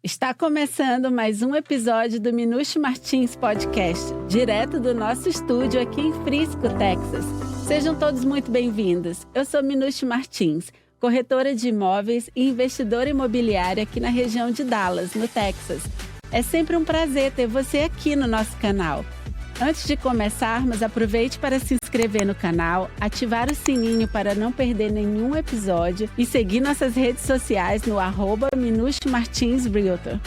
Está começando mais um episódio do Minuche Martins Podcast, direto do nosso estúdio aqui em Frisco, Texas. Sejam todos muito bem-vindos. Eu sou Minuche Martins, corretora de imóveis e investidora imobiliária aqui na região de Dallas, no Texas. É sempre um prazer ter você aqui no nosso canal. Antes de começarmos, aproveite para se inscrever no canal, ativar o sininho para não perder nenhum episódio e seguir nossas redes sociais no @MinucheMartinsRealtor.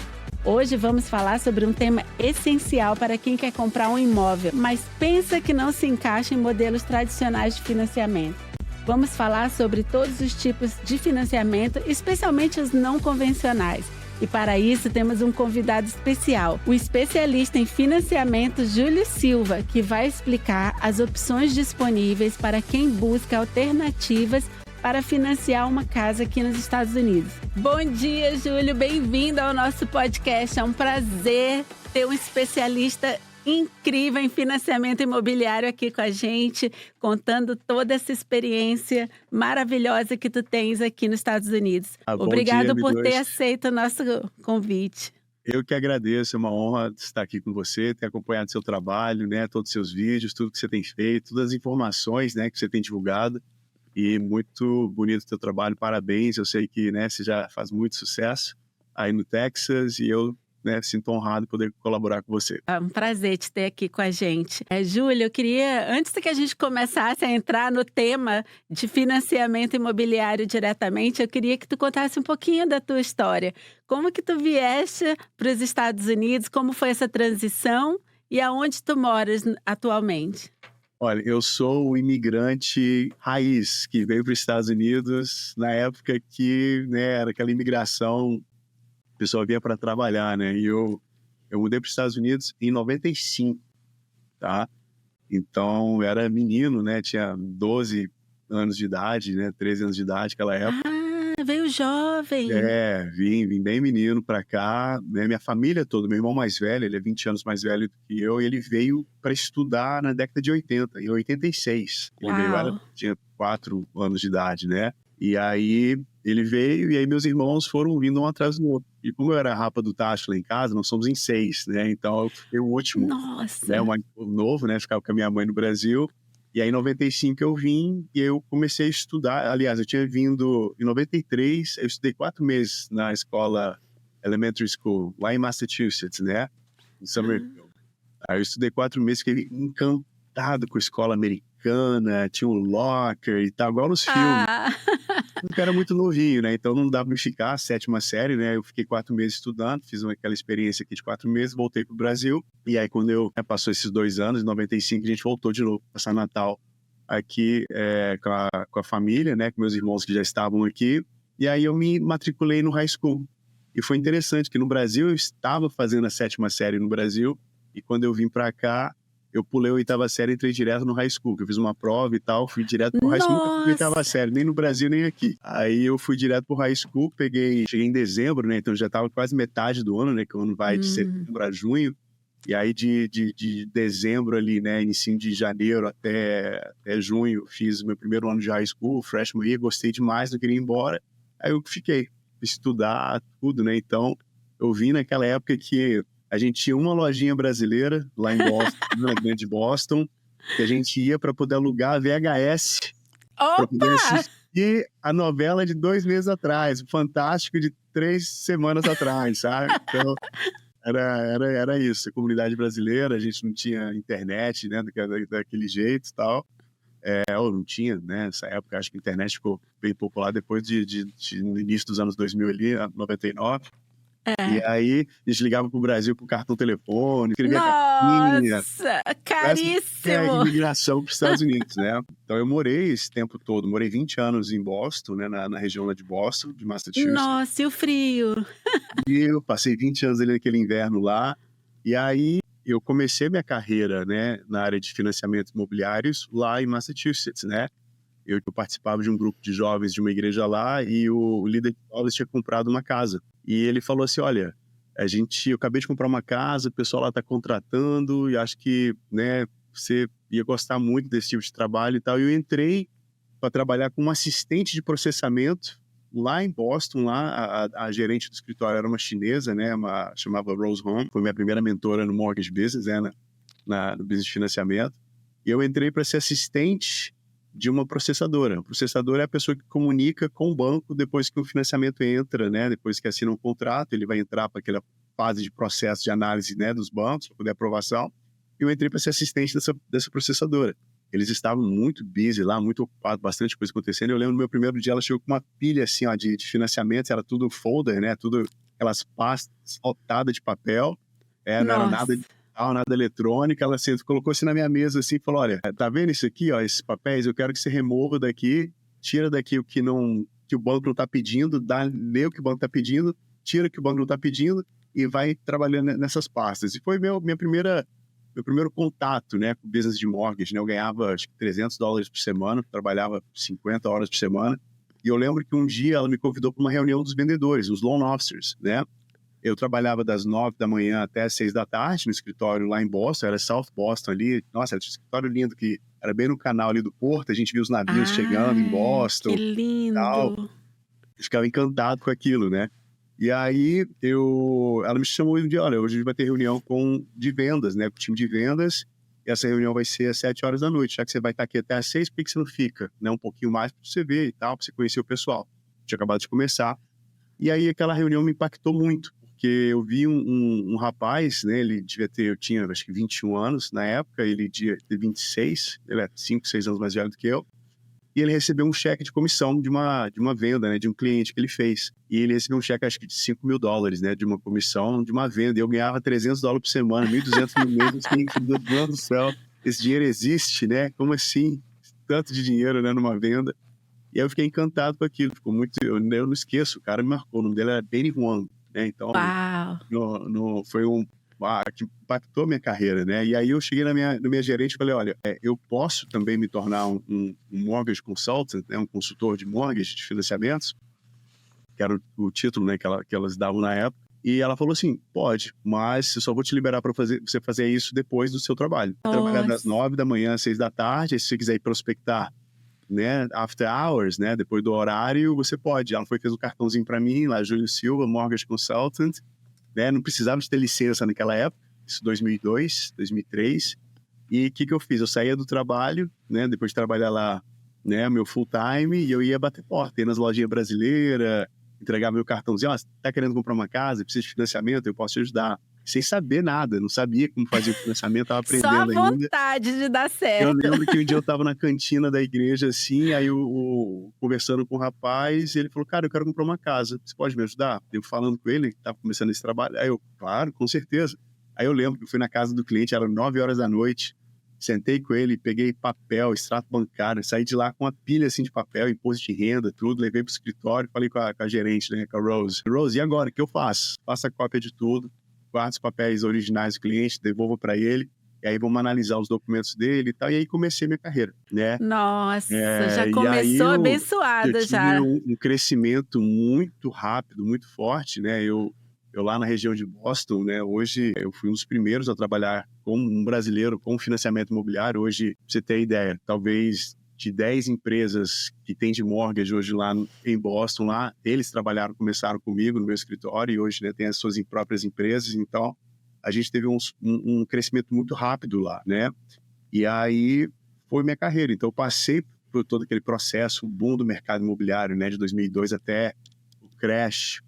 Hoje vamos falar sobre um tema essencial para quem quer comprar um imóvel, mas pensa que não se encaixa em modelos tradicionais de financiamento. Vamos falar sobre todos os tipos de financiamento, especialmente os não convencionais. E para isso temos um convidado especial, o especialista em financiamento Júlio Silva, que vai explicar as opções disponíveis para quem busca alternativas para financiar uma casa aqui nos Estados Unidos. Bom dia, Júlio, bem-vindo ao nosso podcast. É um prazer ter um especialista incrível em financiamento imobiliário aqui com a gente, contando toda essa experiência maravilhosa que tu tens aqui nos Estados Unidos. Obrigado por ter aceito o nosso convite. Eu que agradeço, é uma honra estar aqui com você, ter acompanhado seu trabalho, né, todos os seus vídeos, tudo que você tem feito, todas as informações, né, que você tem divulgado. E muito bonito o teu trabalho, parabéns. Eu sei que, né, você já faz muito sucesso aí no Texas e eu, né, sinto honrado em poder colaborar com você. É um prazer te ter aqui com a gente. Júlio, eu queria, antes que a gente começasse a entrar no tema de financiamento imobiliário diretamente, eu queria que tu contasse um pouquinho da tua história. Como que tu vieste para os Estados Unidos, como foi essa transição e aonde tu moras atualmente? Olha, eu sou o imigrante raiz que veio para os Estados Unidos na época que, né, era aquela imigração. O pessoal vinha para trabalhar, né? E eu mudei para os Estados Unidos em 95, tá? Então, eu era menino, né? Tinha 12 anos de idade, né? 13 anos de idade naquela época. Ah, veio jovem. Vim bem menino para cá, né? Minha família toda, meu irmão mais velho, ele é 20 anos mais velho do que eu, e ele veio para estudar na década de 80, em 86. Ele veio, tinha 4 anos de idade, né? E aí ele veio, e aí meus irmãos foram vindo um atrás do outro. E como eu era a rapa do tacho lá em casa, nós somos em 6, né? Então eu fiquei o último. Nossa! Né? O novo, né? Ficava com a minha mãe no Brasil. E aí em 95 eu vim e eu comecei a estudar. Aliás, eu tinha vindo em 93, eu estudei 4 meses na escola Elementary School, lá em Massachusetts, né? Em Somerville. Aí eu estudei 4 meses, fiquei encantado com a escola americana, tinha um locker e tal, igual nos filmes. Eu era muito novinho, né? Então não dava pra me ficar, a 7ª série, né? Eu fiquei 4 meses estudando, fiz aquela experiência aqui de 4 meses, voltei pro Brasil. E aí quando passou esses 2 anos, em 95, a gente voltou de novo, passar Natal aqui com a família, né? Com meus irmãos que já estavam aqui. E aí eu me matriculei no high school. E foi interessante que no Brasil eu estava fazendo a 7ª série no Brasil. E quando eu vim pra cá, eu pulei a 8ª série e entrei direto no high school, que eu fiz uma prova e tal, fui direto pro high school, nunca fui 8ª série, nem no Brasil, nem aqui. Aí eu fui direto pro high school, cheguei em dezembro, né, então já tava quase metade do ano, né, que o ano vai de setembro a junho, e aí de dezembro ali, né, início de janeiro até junho, fiz meu primeiro ano de high school, freshman year, gostei demais, não queria ir embora, aí eu fiquei, estudar tudo, né, então eu vim naquela época que a gente tinha uma lojinha brasileira lá em Boston, na grande Boston, que a gente ia para poder alugar VHS, para poder assistir a novela de 2 meses atrás, o Fantástico de 3 semanas atrás, sabe? Então, era isso, a comunidade brasileira, a gente não tinha internet, né, daquele jeito e tal. Ou não tinha, né, nessa época, acho que a internet ficou bem popular depois no início dos anos 2000 ali, 99. E aí, a gente ligava pro Brasil com cartão telefone, escrevia cartinha. Nossa, caríssimo! A imigração para os Estados Unidos, né? Então, eu morei esse tempo todo, morei 20 anos em Boston, né? Na região lá de Boston, de Massachusetts. Nossa, e o frio? E eu passei 20 anos ali naquele inverno lá. E aí, eu comecei minha carreira, né? Na área de financiamentos imobiliários lá em Massachusetts, né? Eu participava de um grupo de jovens de uma igreja lá e o líder de jovens tinha comprado uma casa. E ele falou assim, olha, eu acabei de comprar uma casa, o pessoal lá está contratando e acho que, né, você ia gostar muito desse tipo de trabalho e tal. E eu entrei para trabalhar como assistente de processamento lá em Boston, lá a gerente do escritório era uma chinesa, né, chamava Rose Home, foi minha primeira mentora no mortgage business, né, no business de financiamento. E eu entrei para ser assistente de uma processadora. A processadora é a pessoa que comunica com o banco depois que o financiamento entra, né, depois que assina um contrato, ele vai entrar para aquela fase de processo de análise, né, dos bancos, para poder aprovação. E eu entrei para ser assistente dessa processadora. Eles estavam muito busy lá, muito ocupados, bastante coisa acontecendo. Eu lembro no meu primeiro dia, ela chegou com uma pilha assim, ó, de financiamento, era tudo folder, né? Tudo aquelas pastas lotadas de papel. Não era nada digital, nada eletrônico. Ela assim, colocou assim na minha mesa assim, e falou: olha, tá vendo isso aqui, ó, esses papéis? Eu quero que você remova daqui, tira daqui o que o banco não tá pedindo, lê o que o banco tá pedindo, tira o que o banco não tá pedindo e vai trabalhando nessas pastas. E foi meu primeiro contato, né, com o business de mortgage, né? Eu ganhava, acho que $300 por semana, trabalhava 50 horas por semana. E eu lembro que um dia ela me convidou para uma reunião dos vendedores, os loan officers, né? Eu trabalhava das 9 da manhã até as 6 da tarde no escritório lá em Boston, era South Boston ali. Nossa, era um escritório lindo que era bem no canal ali do porto, a gente via os navios chegando em Boston. Que lindo! Tal. Eu ficava encantado com aquilo, né? E aí, ela me chamou um dia, olha, hoje a gente vai ter reunião de vendas, né, com o time de vendas, e essa reunião vai ser às 7 horas da noite, já que você vai estar aqui até às 6, por que você não fica, né, um pouquinho mais para você ver e tal, para você conhecer o pessoal. Tinha acabado de começar. E aí, aquela reunião me impactou muito, porque eu vi um rapaz, né, eu tinha acho que 21 anos na época, ele devia ter 26, ele é 5, 6 anos mais velho do que eu. E ele recebeu um cheque de comissão de uma venda, né, de um cliente que ele fez. E ele recebeu um cheque, acho que de $5.000, né, de uma comissão de uma venda. E eu ganhava $300 por semana, 1.200 no mês. Assim, meu Deus do céu, esse dinheiro existe, né? Como assim? Tanto de dinheiro, né, numa venda. E aí eu fiquei encantado com aquilo. Ficou muito... Eu não esqueço, o cara me marcou. O nome dele era Benny Huang, né? Então, foi que impactou a minha carreira, né? E aí eu cheguei na minha gerente e falei, olha, eu posso também me tornar um mortgage consultant, né? Um consultor de mortgage, de financiamentos, que era o título, né, que elas davam na época. E ela falou assim, pode, mas eu só vou te liberar para você fazer isso depois do seu trabalho. Trabalhar das 9 da manhã às 6 da tarde, e se você quiser ir prospectar, né, after hours, né, depois do horário, você pode. Ela fez um cartãozinho para mim, lá, Júlio Silva, mortgage consultant, né, não precisava de ter licença naquela época, isso 2002, 2003. E o que eu fiz? Eu saía do trabalho, né, depois de trabalhar lá, né, meu full time, e eu ia bater porta, ia nas lojinhas brasileiras, entregar meu cartãozinho, tá querendo comprar uma casa, precisa de financiamento, eu posso te ajudar. Sem saber nada, não sabia como fazer o financiamento, tava aprendendo ainda. Só a vontade de dar certo. Eu lembro que um dia eu tava na cantina da igreja, assim, aí conversando com o rapaz, ele falou, cara, eu quero comprar uma casa, você pode me ajudar? Eu falando com ele, que tava começando esse trabalho, aí eu, claro, com certeza. Aí eu lembro que eu fui na casa do cliente, era 9 horas da noite, sentei com ele, peguei papel, extrato bancário, saí de lá com uma pilha assim de papel, imposto de renda, tudo, levei pro escritório, falei com a gerente, né, com a Rose. Rose, e agora, o que eu faço? Faça cópia de tudo, guarda os papéis originais do cliente, devolva para ele, e aí vamos analisar os documentos dele e tal, e aí comecei minha carreira, né? Nossa, já começou abençoada já. Eu tive um crescimento muito rápido, muito forte, né? Eu lá na região de Boston, né, hoje eu fui um dos primeiros a trabalhar como um brasileiro com financiamento imobiliário. Hoje, pra você ter ideia, talvez de 10 empresas que tem de mortgage hoje lá em Boston, lá, eles começaram comigo no meu escritório e hoje, né, tem as suas próprias empresas. Então, a gente teve um crescimento muito rápido lá, né? E aí foi minha carreira. Então, eu passei por todo aquele processo, o boom do mercado imobiliário, né, de 2002 até crash,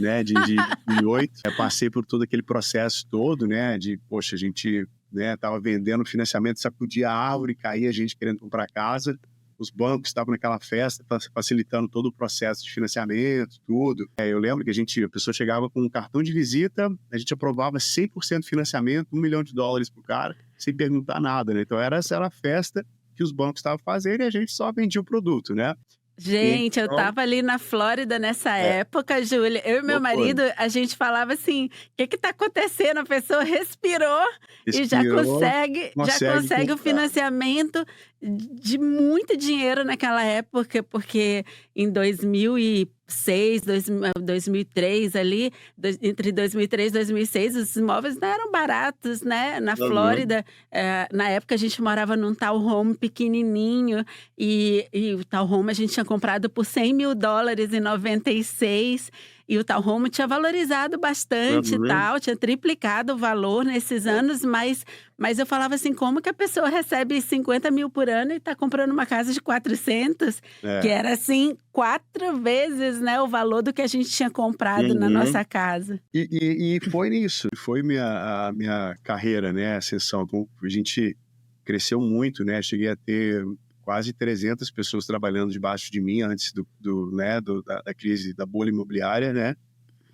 né, de 2008. Eu passei por todo aquele processo todo, né, poxa, a gente, né, tava vendendo financiamento, sacudia a árvore, caía gente querendo comprar casa, os bancos estavam naquela festa, facilitando todo o processo de financiamento, tudo. Eu lembro que a pessoa chegava com um cartão de visita, a gente aprovava 100% de financiamento, $1 milhão pro cara, sem perguntar nada, né, então essa era a festa que os bancos estavam fazendo e a gente só vendia o produto, né. Gente, eu tava ali na Flórida nessa época, Júlia. Eu e meu marido, a gente falava assim: o que tá acontecendo? A pessoa respirou e já consegue o financiamento. de muito dinheiro naquela época, porque em 2006, 2003 ali, entre 2003 e 2006, os imóveis não eram baratos, né? Na Aham. Flórida, na época a gente morava num townhome pequenininho e o townhome a gente tinha comprado por US$ 100.000 em 96 e o townhome tinha valorizado bastante e Aham. tal, tinha triplicado o valor nesses anos, mas eu falava assim: "Como que a pessoa recebe 50.000 por ano e está comprando uma casa de 400?" Que É. era, assim, 4 vezes, né, o valor do que a gente tinha comprado na Uhum. nossa casa. E foi nisso, foi a minha carreira, né, ascensão. Então, a gente cresceu muito, né, cheguei a ter quase 300 pessoas trabalhando debaixo de mim antes né, da crise da bolha imobiliária, né.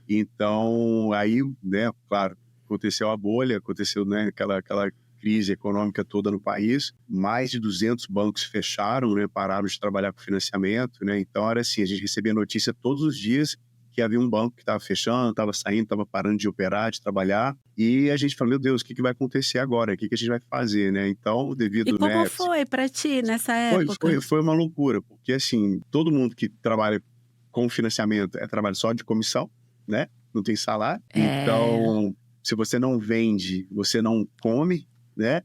Então, aí, né, claro, aconteceu a bolha, aconteceu, né, aquela crise econômica toda no país, mais de 200 bancos fecharam, né, pararam de trabalhar com financiamento, né, então era assim, a gente recebia notícia todos os dias que havia um banco que estava fechando, estava saindo, estava parando de operar, de trabalhar, e a gente falou: "Meu Deus, o que vai acontecer agora? O que a gente vai fazer?", né, então E devido, como né, foi pra ti nessa foi época? foi foi uma loucura, porque, assim, todo mundo que trabalha com financiamento é trabalho só de comissão, né, não tem salário. É. Então, se você não vende, você não come, né.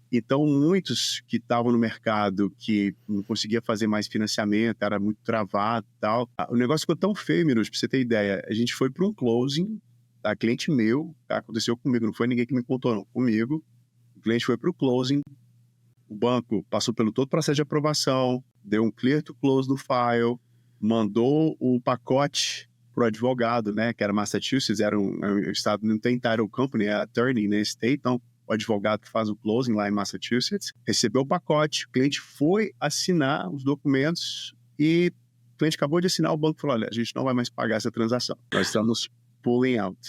Então muitos que estavam no mercado, que não conseguia fazer mais financiamento, era muito travado, e tal. O negócio ficou tão feio, Minute, pra você ter ideia, a gente foi para um closing, tá, cliente meu, tá, aconteceu comigo, não foi ninguém que me contou não, comigo. O cliente foi para o closing, o banco passou pelo todo o processo de aprovação, deu um clear to close no file, mandou o pacote pro advogado, né, que era Massachusetts, o estado não tem title company, é attorney, né, state, então o advogado que faz o closing lá em Massachusetts, recebeu o pacote, o cliente foi assinar os documentos e o cliente acabou de assinar, o banco falou: "Olha, a gente não vai mais pagar essa transação, nós estamos pulling out".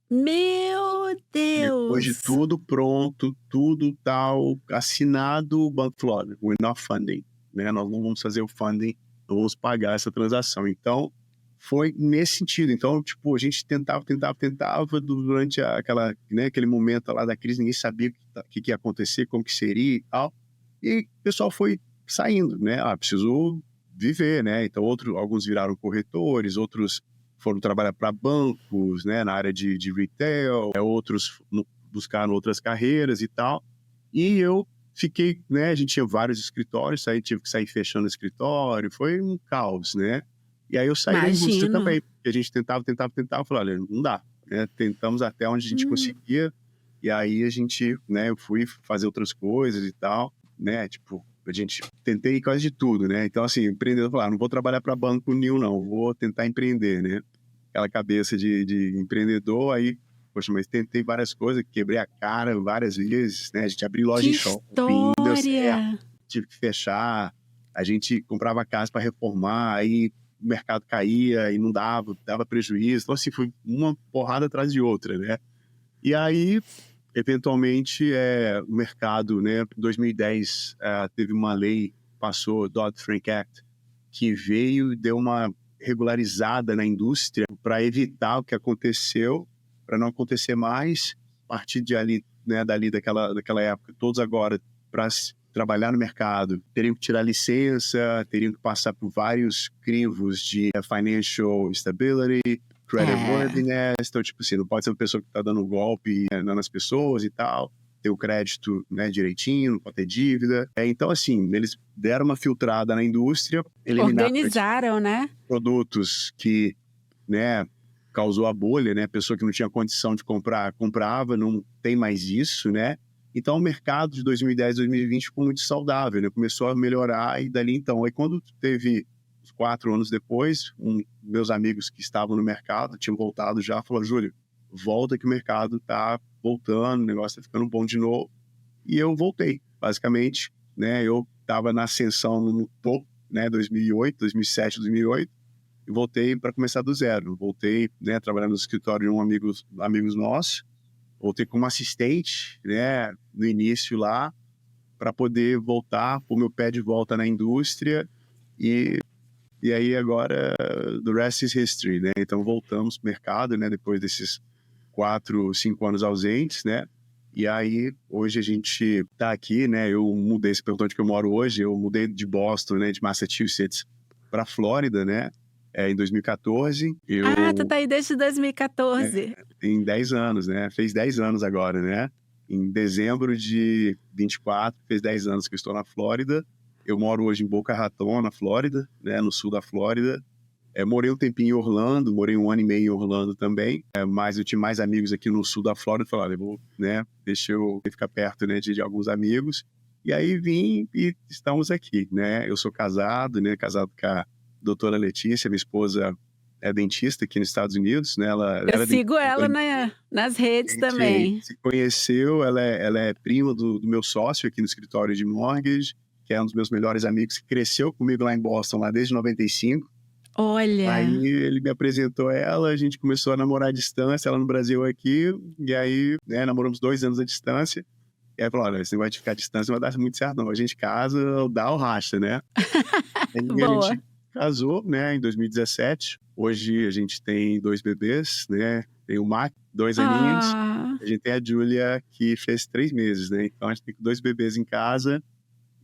Meu Depois de Deus! tudo pronto, tudo tal, assinado, o banco falou: "Olha, we're not funding", né, "Nós não vamos fazer o funding, não vamos pagar essa transação". Então, foi nesse sentido. Então, tipo, a gente tentava durante aquele momento lá da crise, ninguém sabia o que ia acontecer, como que seria e tal. E o pessoal foi saindo, né, preciso viver, né, então alguns viraram corretores, outros foram trabalhar para bancos, né, na área de retail, outros buscaram outras carreiras e tal. E eu fiquei, né, a gente tinha vários escritórios, aí tive que sair fechando o escritório, foi um caos, né. E aí eu saí da indústria Imagino. também, porque a gente tentava, falei: "Olha, não dá", né, tentamos até onde a gente Hum. conseguia, e aí a gente, né, eu fui fazer outras coisas e tal, né, tipo, a gente tentei quase de tudo, né. Então, assim, empreendedor falou: "Não vou trabalhar para banco nenhum não, vou tentar empreender", né. Aquela cabeça de empreendedor, aí, poxa, mas tentei várias coisas, quebrei a cara várias vezes, né, a gente abriu loja Que em shopping, não deu certo, história! tive que fechar, a gente comprava casa para reformar, aí o mercado caía e não dava prejuízo, então assim, foi uma porrada atrás de outra, né. E aí, eventualmente, o mercado, né, em 2010, teve uma lei, passou, Dodd-Frank Act, que veio e deu uma regularizada na indústria para evitar o que aconteceu, para não acontecer mais. A partir de ali, né, daquela época, todos agora, para trabalhar no mercado, teriam que tirar licença, teriam que passar por vários crivos de financial stability, É. creditworthiness, então, tipo assim, não pode ser uma pessoa que está dando golpe, né, nas pessoas e tal, ter o crédito, né, direitinho, não pode ter dívida. Então, assim, eles deram uma filtrada na indústria, eliminaram Organizaram, né? produtos que, né, causou a bolha, né, a pessoa que não tinha condição de comprar, comprava, não tem mais isso, né. Então o mercado de 2010, 2020 ficou muito saudável, né, começou a melhorar e dali então, aí quando teve uns 4 anos depois, meus amigos que estavam no mercado, tinham voltado já, falou: "Júlio, volta que o mercado tá voltando, o negócio tá ficando bom de novo". E eu voltei, basicamente, né, eu estava na ascensão no topo, né, 2008, 2007, 2008, e voltei para começar do zero. Voltei, né, trabalhando no escritório de amigos nossos, voltei como assistente, né, no início lá, para poder voltar, pôr meu pé de volta na indústria e e aí agora the rest is history, né. Então voltamos para o mercado, né, depois desses 4, 5 anos ausentes, né, E aí, hoje a gente tá aqui, né? Eu mudei, você perguntou onde que eu moro hoje, eu mudei de Boston, né, de Massachusetts, para Flórida, né? Em 2014. Ah, tu Eu tá aí desde é, 2014. tem 10 anos, né? Fez 10 anos agora, né? Em dezembro de 24, fez 10 anos que eu estou na Flórida. Eu moro hoje em Boca Raton, na Flórida, né? No sul da Flórida. Morei um tempinho em Orlando, morei 1 ano e meio em Orlando também, mas eu tinha mais amigos aqui no sul da Flórida, falei, eu vou, né, deixa eu ficar perto, né, de alguns amigos, e aí vim e estamos aqui, né, eu sou casado, né, casado com a doutora Letícia, minha esposa é dentista aqui nos Estados Unidos, né, ela Eu era sigo dentista, ela nas a redes gente também. se conheceu, ela é prima do meu sócio aqui no escritório de mortgage, que é um dos meus melhores amigos, que cresceu comigo lá em Boston, lá desde 95. Olha, Aí ele me apresentou ela, a gente começou a namorar à distância, ela no Brasil aqui, e aí, né, namoramos 2 anos à distância. E aí falou, olha, esse negócio de ficar à distância não vai dar muito certo não, a gente casa, dá ou racha, né? Aí a boa. gente casou, né, em 2017. Hoje a gente tem 2 bebês, né? Tem o Mac, 2 aninhos. Ah, A gente tem a Júlia, que fez 3 meses, né? Então a gente tem 2 bebês em casa.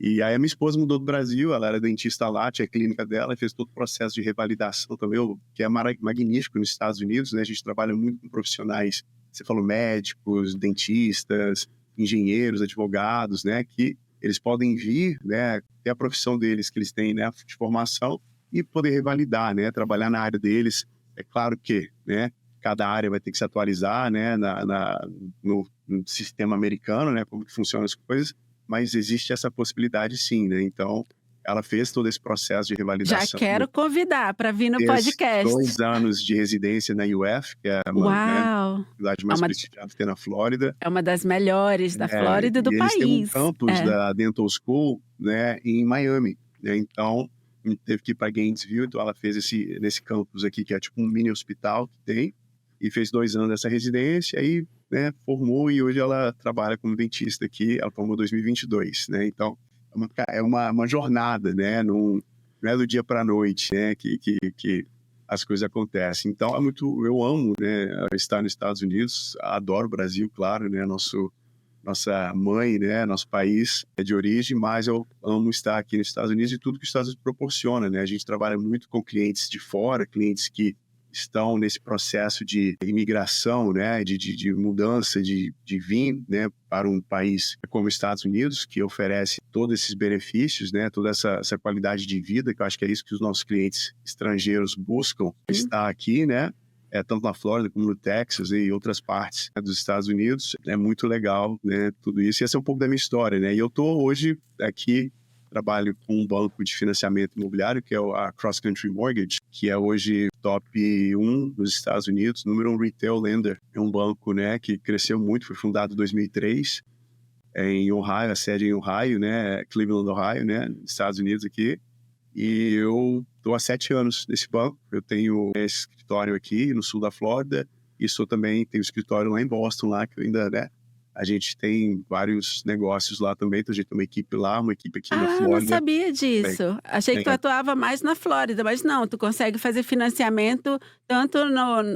E aí a minha esposa mudou do Brasil, ela era dentista lá, tinha a clínica dela, e fez todo o processo de revalidação também, que é magnífico nos Estados Unidos, né? A gente trabalha muito com profissionais, você falou médicos, dentistas, engenheiros, advogados, né? Que eles podem vir, né? Ter a profissão deles que eles têm, né? De formação e poder revalidar, né? Trabalhar na área deles. É claro que, né? Cada área vai ter que se atualizar, né? No sistema americano, né? Como que funcionam as coisas, mas existe essa possibilidade sim, né? Então, ela fez todo esse processo de já revalidação, quero convidar para vir no fez podcast. 2 anos de residência na UF, que é uma, né, Uau! faculdade É mais uma, prestigiada que tem na Flórida. é uma das melhores da Flórida e do E eles têm um país. campus É. da Dental School, né, em Miami, né? Então, a gente teve que ir para Gainesville, então ela fez nesse campus aqui, que é tipo um mini hospital que tem, e fez 2 anos dessa residência, aí, né, formou e hoje ela trabalha como dentista aqui, ela formou em 2022, né? Então, é uma jornada, né? Não é do dia para a noite, né? Que as coisas acontecem. Então, eu amo, né, estar nos Estados Unidos, adoro o Brasil, claro, né? Nossa mãe, né, nosso país é de origem, mas eu amo estar aqui nos Estados Unidos e tudo que os Estados Unidos proporciona, né? A gente trabalha muito com clientes de fora, clientes que estão nesse processo de imigração, né, de mudança, de vir, né, para um país como os Estados Unidos, que oferece todos esses benefícios, né, toda essa qualidade de vida, que eu acho que é isso que os nossos clientes estrangeiros buscam, estar aqui, né, tanto na Flórida como no Texas e outras partes, né, dos Estados Unidos. É muito legal, né, tudo isso. E essa é um pouco da minha história, né? E eu estou hoje aqui, trabalho com um banco de financiamento imobiliário, que é a Cross Country Mortgage, que é hoje top 1 nos Estados Unidos, número 1 retail lender. É um banco, né, que cresceu muito, foi fundado em 2003, em Ohio, a sede em Ohio, né, Cleveland, Ohio, né, nos Estados Unidos aqui. E eu estou há 7 anos nesse banco. Eu tenho esse escritório aqui no sul da Flórida e tenho um escritório lá em Boston, lá que eu ainda, né, a gente tem vários negócios lá também. Então a gente tem uma equipe lá, uma equipe aqui na Ah, não Flórida. sabia Bem, disso. Achei que tu atuava mais na Flórida, mas não, tu consegue fazer financiamento tanto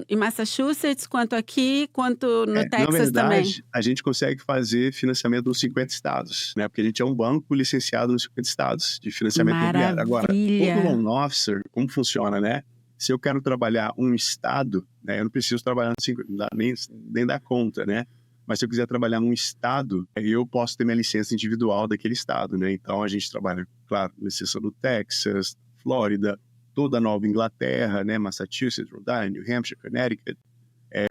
em Massachusetts, quanto aqui, quanto no na Texas também. verdade, a gente consegue fazer financiamento nos 50 estados, né? Porque a gente é um banco licenciado nos 50 estados de financiamento imobiliário. Agora, todo Maravilha. loan officer, como funciona, né? Se eu quero trabalhar um estado, né? Eu não preciso trabalhar nos 50, nem dar conta, né? Mas se eu quiser trabalhar num estado, eu posso ter minha licença individual daquele estado, né? Então a gente trabalha, claro, licença no Texas, Flórida, toda a Nova Inglaterra, né? Massachusetts, Rhode Island, New Hampshire, Connecticut.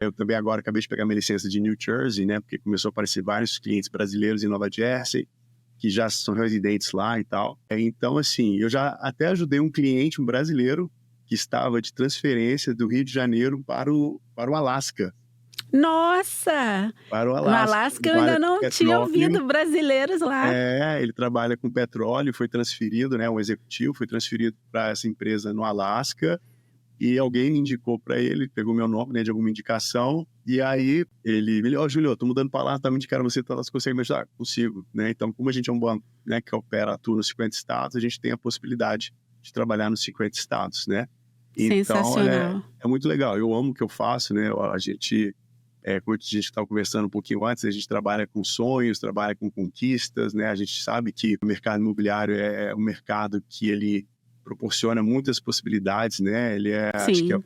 Eu também agora acabei de pegar minha licença de New Jersey, né? Porque começou a aparecer vários clientes brasileiros em Nova Jersey, que já são residentes lá e tal. Então, assim, eu já até ajudei um cliente, um brasileiro, que estava de transferência do Rio de Janeiro para o Alasca. Nossa! Para o No Alasca. Alasca eu Trabalha ainda com não tinha petróleo. ouvido brasileiros lá. Ele trabalha com petróleo, foi transferido, né? Um executivo foi transferido para essa empresa no Alasca. E alguém me indicou para ele, pegou meu nome, né, de alguma indicação, e aí ele me disse, Júlio, eu tô mudando para lá, tá me indicando você, você consegue me ajudar? Consigo, né? Então, como a gente é um banco, né, que atua nos 50 estados, a gente tem a possibilidade de trabalhar nos 50 estados, né? Então, Sensacional. é muito legal, eu amo o que eu faço, né? A gente como a gente estava conversando um pouquinho antes, a gente trabalha com sonhos, trabalha com conquistas, né? A gente sabe que o mercado imobiliário é um mercado que ele proporciona muitas possibilidades, né? Ele acho que é Sim,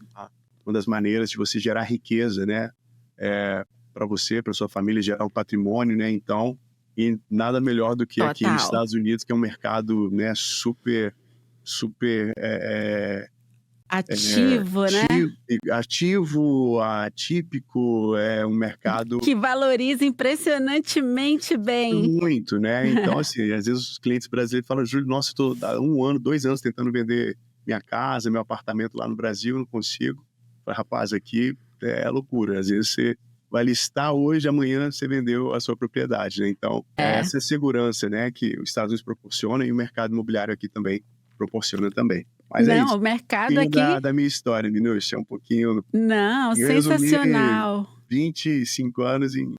uma das maneiras de você gerar riqueza, né? Para você, para sua família, gerar um patrimônio, né? Então, e nada melhor do que aqui nos total. Estados Unidos, que é um mercado, né, super, super Ativo, né? ativo, atípico, é um mercado Que valoriza impressionantemente bem. muito, né? Então, assim, às vezes os clientes brasileiros falam, Júlio, nossa, eu estou há 1 ano, 2 anos tentando vender minha casa, meu apartamento lá no Brasil, não consigo. Eu falei, rapaz, aqui é loucura. Às vezes você vai listar hoje, amanhã você vendeu a sua propriedade, né? Então, É. essa é a segurança, né, que os Estados Unidos proporciona e o mercado imobiliário aqui também proporciona também. Mas é Não, isso. o Um mercado pouquinho aqui. da minha história, Minúcia, um pouquinho. Não, Eu resumi sensacional. 25 anos em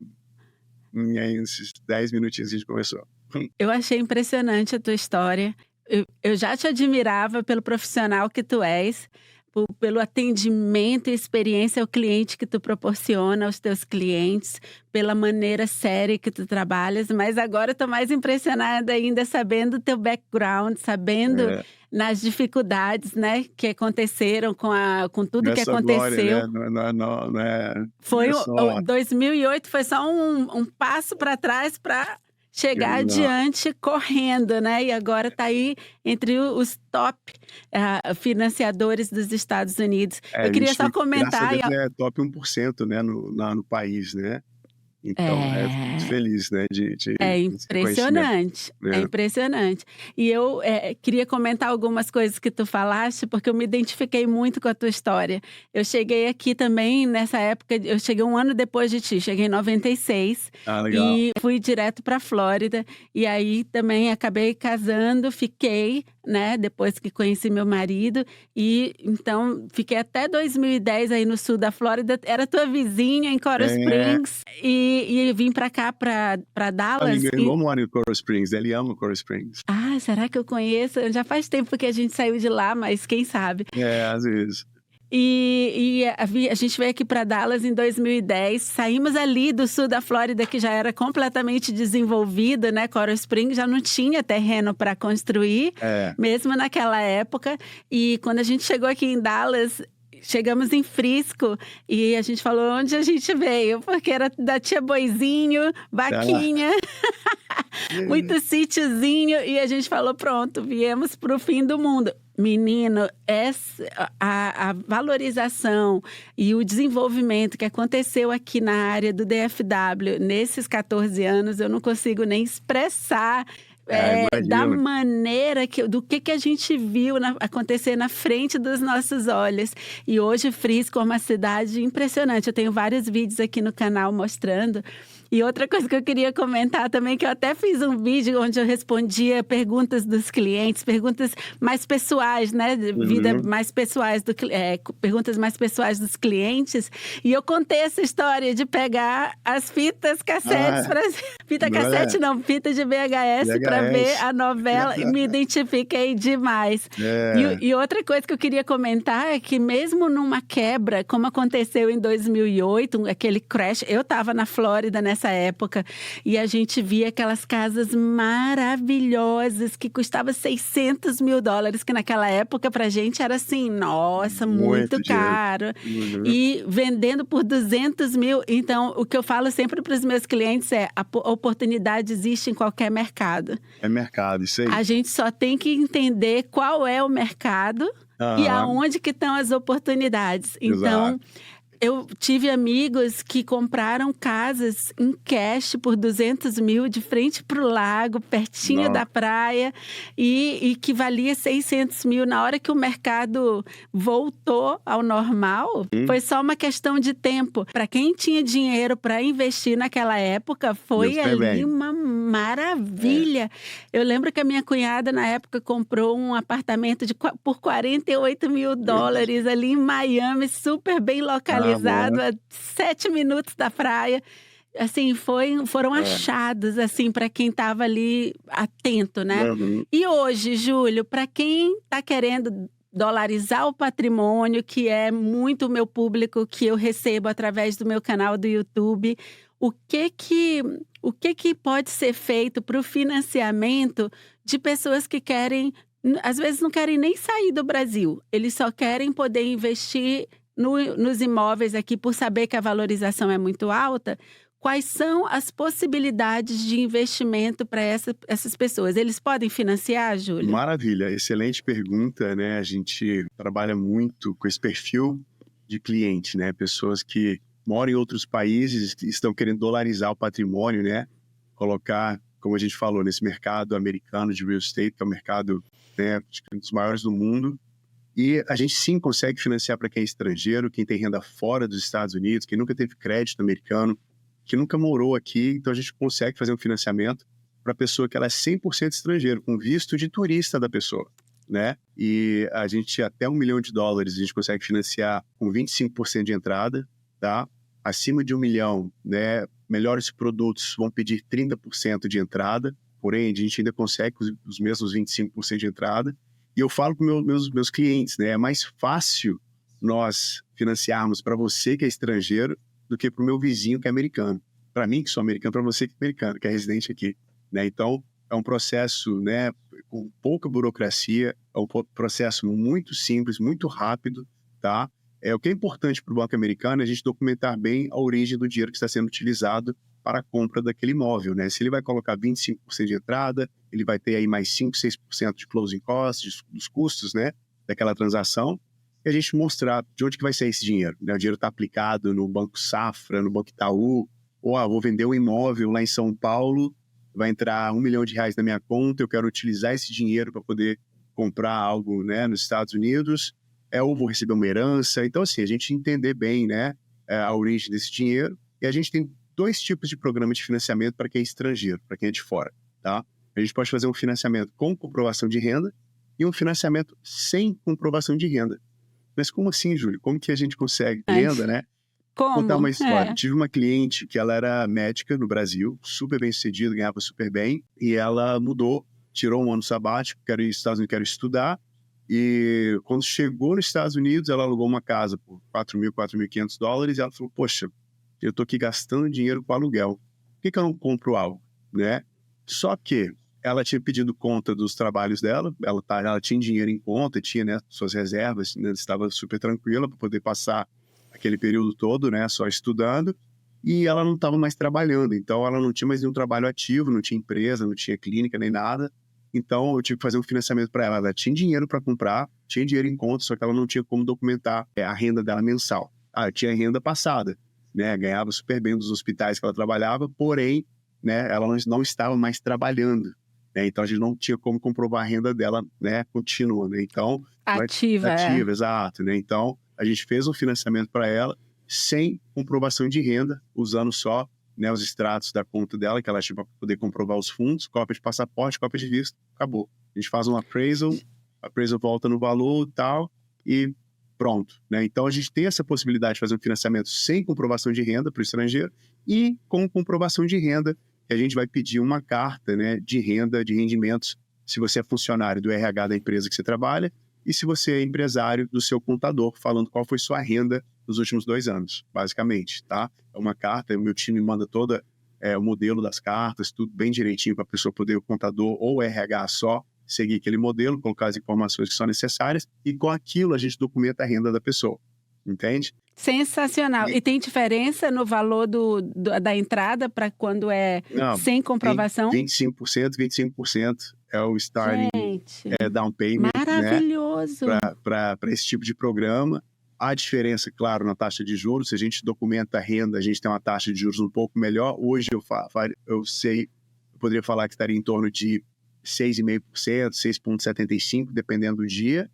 aí, esses 10 minutinhos que a gente conversou. Eu achei impressionante a tua história. Eu já te admirava pelo profissional que tu és, pelo atendimento e experiência ao cliente que tu proporciona aos teus clientes, pela maneira séria que tu trabalhas, mas agora eu tô mais impressionada ainda sabendo o teu background, sabendo É, nas dificuldades, né, que aconteceram com tudo não é que só glória, aconteceu. né? Não Foi é o só. 2008 foi só um passo para trás para chegar Não, adiante correndo, né, e agora está aí entre os top, financiadores dos Estados Unidos. Eu a queria só gente, graças a comentar Deus, é top 1%, né, no país, né? Então, fico muito é. feliz, né, de É desse reconhecimento, impressionante, é né? impressionante. E eu, queria comentar algumas coisas que tu falaste, porque eu me identifiquei muito com a tua história. Eu cheguei aqui também nessa época, eu cheguei 1 ano depois de ti, cheguei em 96 Ah, legal. e fui direto para Flórida. E aí também acabei casando, fiquei, né, depois que conheci meu marido. E então fiquei até 2010 aí no sul da Flórida, era tua vizinha em Coral É, Springs e vim para cá, para Dallas amigo, meu e irmão mora em Coral Springs, ele ama Coral Springs. será que eu conheço? Já faz tempo que a gente saiu de lá, mas quem sabe. Às vezes. A gente veio aqui para Dallas em 2010, saímos ali do sul da Flórida, que já era completamente desenvolvido, né? Coral Springs já não tinha terreno para construir, É, mesmo naquela época. E quando a gente chegou aqui em Dallas, chegamos em Frisco e a gente falou onde a gente veio, porque era da tia Boizinho, tá. Vaquinha, muito sítiozinho, e a gente falou: pronto, viemos para o fim do mundo. Menino, a valorização e o desenvolvimento que aconteceu aqui na área do DFW nesses 14 anos, eu não consigo nem expressar. Da Imagino. maneira do que a gente viu acontecer na frente dos nossos olhos. E hoje Frisco é uma cidade impressionante. Eu tenho vários vídeos aqui no canal mostrando. E outra coisa que eu queria comentar também, que eu até fiz um vídeo onde eu respondia perguntas dos clientes, perguntas mais pessoais, né? Vida Uhum. mais pessoais, perguntas mais pessoais dos clientes. E eu contei essa história de pegar as fitas cassetes, Ah, fita não cassete é? não, fita de VHS para ver VHS. a novela e me identifiquei demais. É, E outra coisa que eu queria comentar é que mesmo numa quebra, como aconteceu em 2008, aquele crash, eu estava na Flórida nessa época e a gente via aquelas casas maravilhosas que custavam $600 mil, que naquela época pra gente era assim, nossa, muito muito dinheiro. caro. Uhum. E vendendo por 200 mil. Então, o que eu falo sempre para os meus clientes é: a oportunidade existe em qualquer mercado. É mercado, isso aí. A gente só tem que entender qual é o mercado e Aham, aonde que estão as oportunidades. exato. Então, eu tive amigos que compraram casas em cash por 200 mil, de frente para o lago, pertinho Não. da praia, e que valia 600 mil. Na hora que o mercado voltou ao normal, foi só uma questão de tempo. Para quem tinha dinheiro para investir naquela época, Deus foi foi ali bem. uma maravilha. Eu lembro que a minha cunhada, na época, comprou um apartamento por $48 mil ali em Miami, super bem localizado, Bom. a 7 minutos da praia. Assim, foram É. achados, assim, para quem estava ali atento, né. Uhum. E hoje, Júlio, para quem está querendo dolarizar o patrimônio, que é muito o meu público que eu recebo através do meu canal do YouTube. O que que, o que que pode ser feito para o financiamento de pessoas que querem, às vezes não querem nem sair do Brasil, eles só querem poder investir nos imóveis aqui por saber que a valorização é muito alta. Quais são as possibilidades de investimento para essas pessoas? Eles podem financiar, Júlio? Maravilha, excelente pergunta, né? A gente trabalha muito com esse perfil de cliente, né? Pessoas que moram em outros países e estão querendo dolarizar o patrimônio, né? Colocar, como a gente falou, nesse mercado americano de real estate, que é o mercado, né, acho que um dos maiores do mundo. E a gente sim consegue financiar para quem é estrangeiro, quem tem renda fora dos Estados Unidos, quem nunca teve crédito americano, que nunca morou aqui. Então a gente consegue fazer um financiamento para a pessoa que ela é 100% estrangeiro, com visto de turista da pessoa, né? E a gente, até $1 milhão, a gente consegue financiar com 25% de entrada, tá? Acima de 1 milhão, né? Melhores produtos vão pedir 30% de entrada, porém a gente ainda consegue os mesmos 25% de entrada. E eu falo para meus clientes, né? É mais fácil nós financiarmos para você que é estrangeiro do que para o meu vizinho que é americano. Para mim, que sou americano, para você que é americano, que é residente aqui, né? Então, é um processo, né, com pouca burocracia, é um processo muito simples, muito rápido, tá? O que é importante para o banco americano é a gente documentar bem a origem do dinheiro que está sendo utilizado para a compra daquele imóvel, né? Se ele vai colocar 25% de entrada, ele vai ter aí mais 5, 6% de closing costs, dos custos, né, daquela transação, e a gente mostrar de onde que vai sair esse dinheiro, né? O dinheiro está aplicado no Banco Safra, no Banco Itaú, ou vou vender um imóvel lá em São Paulo, vai entrar R$1 milhão na minha conta, eu quero utilizar esse dinheiro para poder comprar algo, né, nos Estados Unidos, ou vou receber uma herança. Então, assim, a gente entender bem, né, a origem desse dinheiro. E a gente tem 2 tipos de programa de financiamento para quem é estrangeiro, para quem é de fora, tá? A gente pode fazer um financiamento com comprovação de renda e um financiamento sem comprovação de renda. Mas como assim, Júlio? Como que a gente consegue renda, né? Vou contar uma história. Tive uma cliente que ela era médica no Brasil, super bem sucedida, ganhava super bem, e ela mudou, tirou um ano sabático, quero ir aos Estados Unidos, quero estudar, e quando chegou nos Estados Unidos, ela alugou uma casa por $4.000, $4.500, e ela falou, poxa, eu tô aqui gastando dinheiro com aluguel, por que eu não compro algo, né? Só que ela tinha pedido conta dos trabalhos dela, ela tinha dinheiro em conta, tinha, né, suas reservas, né, estava super tranquila para poder passar aquele período todo, né, só estudando, e ela não estava mais trabalhando, então ela não tinha mais nenhum trabalho ativo, não tinha empresa, não tinha clínica nem nada, então eu tive que fazer um financiamento para ela. Ela tinha dinheiro para comprar, tinha dinheiro em conta, só que ela não tinha como documentar a renda dela mensal. Eu tinha renda passada, né, ganhava super bem dos hospitais que ela trabalhava, porém, né, ela não estava mais trabalhando, né, então a gente não tinha como comprovar a renda dela, né, contínua, né, então... Ativa, exato, né, então a gente fez um financiamento para ela sem comprovação de renda, usando só, né, os extratos da conta dela, que ela tinha para poder comprovar os fundos, cópia de passaporte, cópia de visto, acabou. A gente faz um appraisal volta no valor e tal, e pronto, né? Então a gente tem essa possibilidade de fazer um financiamento sem comprovação de renda para o estrangeiro e com comprovação de renda, que a gente vai pedir uma carta, né, de renda, de rendimentos, se você é funcionário do RH da empresa que você trabalha, e se você é empresário do seu contador, falando qual foi sua renda nos últimos 2 anos, basicamente, tá? É uma carta, o meu time manda todo o modelo das cartas, tudo bem direitinho para a pessoa poder, o contador ou o RH só, seguir aquele modelo, colocar as informações que são necessárias, e com aquilo a gente documenta a renda da pessoa, entende? Sensacional. E tem diferença no valor da entrada para quando é sem comprovação? 25% é o starting down payment, maravilhoso, né, para esse tipo de programa. A diferença, claro, na taxa de juros, se a gente documenta a renda, a gente tem uma taxa de juros um pouco melhor. Hoje eu poderia falar que estaria em torno de 6,5%, 6,75%, dependendo do dia.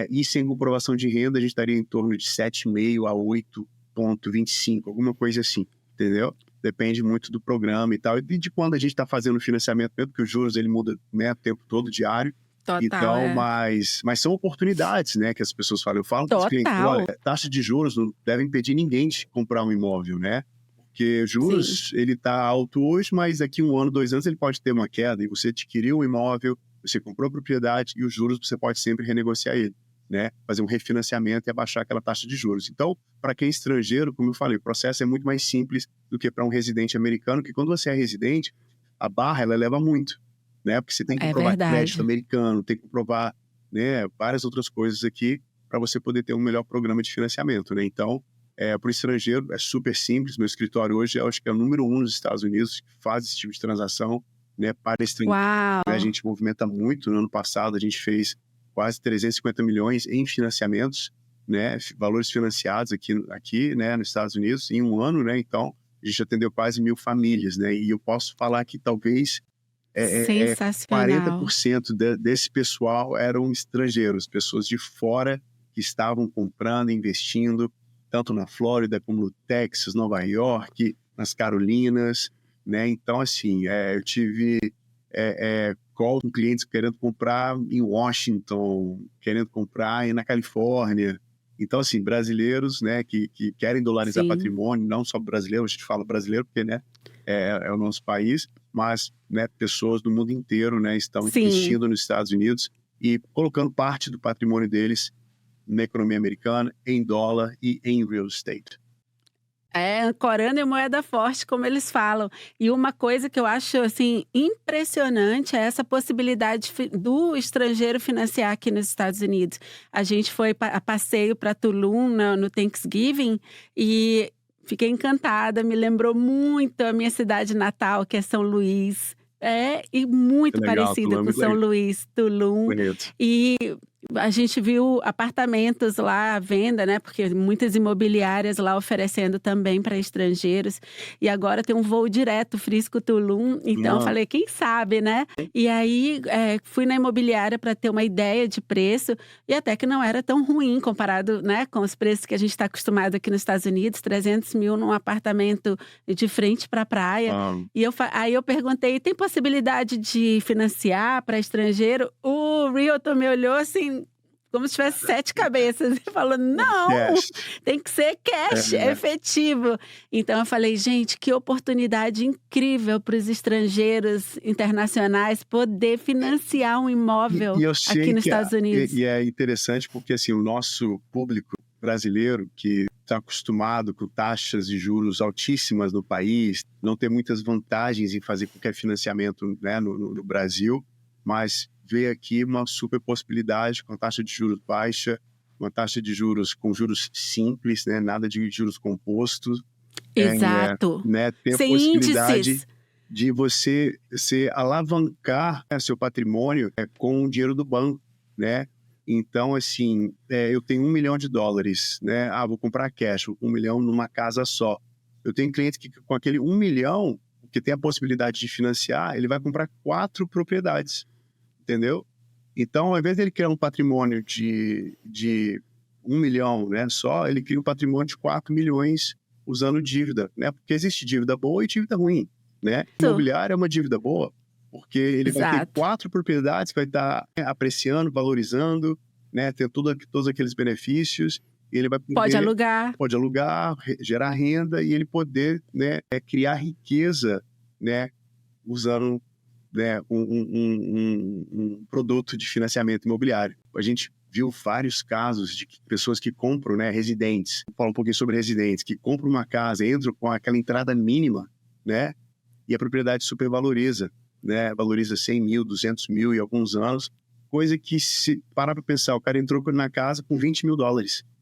E sem comprovação de renda, a gente estaria em torno de 7,5% a 8,25%, alguma coisa assim, entendeu? Depende muito do programa e tal, e de quando a gente está fazendo o financiamento mesmo, porque os juros ele muda, né, o tempo todo, diário. Total, então, mas são oportunidades, né, que as pessoas falam. Eu falo para os clientes, olha, taxa de juros não deve impedir ninguém de comprar um imóvel, né? Porque juros, ele está alto hoje, mas daqui 1 ano, 2 anos, ele pode ter uma queda, e você adquiriu um imóvel, você comprou a propriedade, e os juros você pode sempre renegociar ele. né, fazer um refinanciamento e abaixar aquela taxa de juros. Então, para quem é estrangeiro, como eu falei, o processo é muito mais simples do que para um residente americano, que quando você é residente, a barra ela eleva muito, né, porque você tem que É comprovar crédito verdade. americano, tem que comprovar, né, várias outras coisas aqui para você poder ter um melhor programa de financiamento, né? Então, para o estrangeiro é super simples. Meu escritório hoje, eu acho que é o número 1 nos Estados Unidos que faz esse tipo de transação, né, para estrangeiro. Uau! A gente movimenta muito. No ano passado, a gente fez quase 350 milhões em financiamentos, né, valores financiados aqui, né, nos Estados Unidos, em um ano, né? Então, a gente atendeu quase 1.000 famílias, né? E eu posso falar que talvez Sensacional. 40% desse pessoal eram estrangeiros, pessoas de fora que estavam comprando, investindo, tanto na Flórida como no Texas, Nova York, nas Carolinas, né? Então, assim, eu tive call com clientes querendo comprar em Washington, querendo comprar na Califórnia. Então, assim, brasileiros, né, que querem dolarizar Sim. patrimônio, não só brasileiro, a gente fala brasileiro porque, né, é o nosso país, mas, né, pessoas do mundo inteiro, né, estão Sim. investindo nos Estados Unidos e colocando parte do patrimônio deles na economia americana, em dólar e em real estate. Ancorando em moeda forte, como eles falam. E uma coisa que eu acho, assim, impressionante é essa possibilidade do estrangeiro financiar aqui nos Estados Unidos. A gente foi a passeio para Tulum no Thanksgiving e fiquei encantada, me lembrou muito a minha cidade natal, que é São Luís. E É muito legal, parecida Tulum é com muito São legal, Luís, Tulum. bonito. E a gente viu apartamentos lá à venda, né, porque muitas imobiliárias lá oferecendo também para estrangeiros. E agora tem um voo direto Frisco-Tulum, então eu Não, falei: "Quem sabe, né?". E aí, fui na imobiliária para ter uma ideia de preço, e até que não era tão ruim comparado, né, com os preços que a gente está acostumado aqui nos Estados Unidos, 300 mil num apartamento de frente para a praia. não, E aí eu perguntei: "Tem possibilidade de financiar para estrangeiro?". O realtor me olhou assim, como se tivesse 7 cabeças e falou: "Não, yes. tem que ser cash, É, efetivo". Então eu falei: "Gente, que oportunidade incrível para os estrangeiros internacionais poder financiar um e imóvel eu aqui sei nos que Estados Unidos". é interessante porque, assim, o nosso público brasileiro que está acostumado com taxas de juros altíssimas no país, não tem muitas vantagens em fazer qualquer financiamento, né, no Brasil, mas vê aqui uma super possibilidade com taxa de juros baixa, uma taxa de juros com juros simples, né, nada de juros compostos, Exato. né, ter a Sem possibilidade índices. de você alavancar, né, seu patrimônio com o dinheiro do banco, né? Então, assim, eu tenho US$ 1 milhão, né? Vou comprar cash, 1 milhão numa casa só. Eu tenho cliente que com aquele 1 milhão, que tem a possibilidade de financiar, ele vai comprar 4 propriedades, entendeu? Então, ao invés dele criar um patrimônio de 1 milhão, né, só, ele cria um patrimônio de 4 milhões usando dívida, né? Porque existe dívida boa e dívida ruim, né? Imobiliário é uma dívida boa, porque ele vai ter Exato. 4 propriedades, vai estar apreciando, valorizando, né? Ter todos aqueles benefícios, e ele vai Pode poder, alugar. pode alugar, gerar renda e ele poder, né, criar riqueza, né? Usando, né, um produto de financiamento imobiliário. A gente viu vários casos de pessoas que compram, né, residentes. Vou falar um pouquinho sobre residentes, que compram uma casa, entram com aquela entrada mínima, né, e a propriedade supervaloriza, né, valoriza 100 mil, 200 mil em alguns anos, coisa que, se parar para pensar, o cara entrou na casa com US$ 20 mil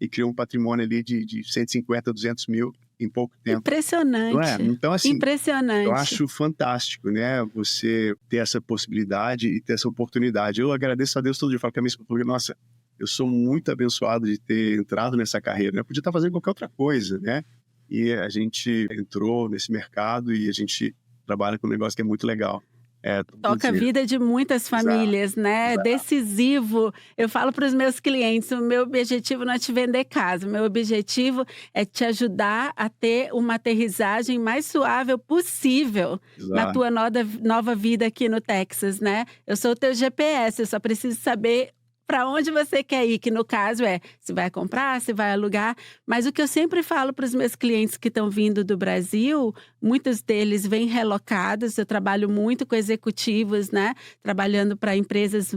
e criou um patrimônio ali de 150, 200 mil em pouco tempo. Não é? Impressionante. Então, assim, eu Impressionante. acho fantástico, né, você ter essa possibilidade e ter essa oportunidade. Eu agradeço a Deus todo dia, eu falo com a minha esposa, porque, nossa, eu sou muito abençoado de ter entrado nessa carreira, né? Eu podia estar fazendo qualquer outra coisa, né? E a gente entrou nesse mercado e a gente trabalha com um negócio que é muito legal. Todo Toca a dia. vida de muitas Exato, famílias, né, é exato. decisivo. Eu falo para os meus clientes: "O meu objetivo não é te vender casa, o meu objetivo é te ajudar a ter uma aterrissagem mais suave possível na Exato. tua nova vida aqui no Texas", né. Eu sou o teu GPS, eu só preciso saber para onde você quer ir, que no caso é se vai comprar, se vai alugar. Mas o que eu sempre falo para os meus clientes que estão vindo do Brasil, muitos deles vêm relocados. Eu trabalho muito com executivos, né? Trabalhando para empresas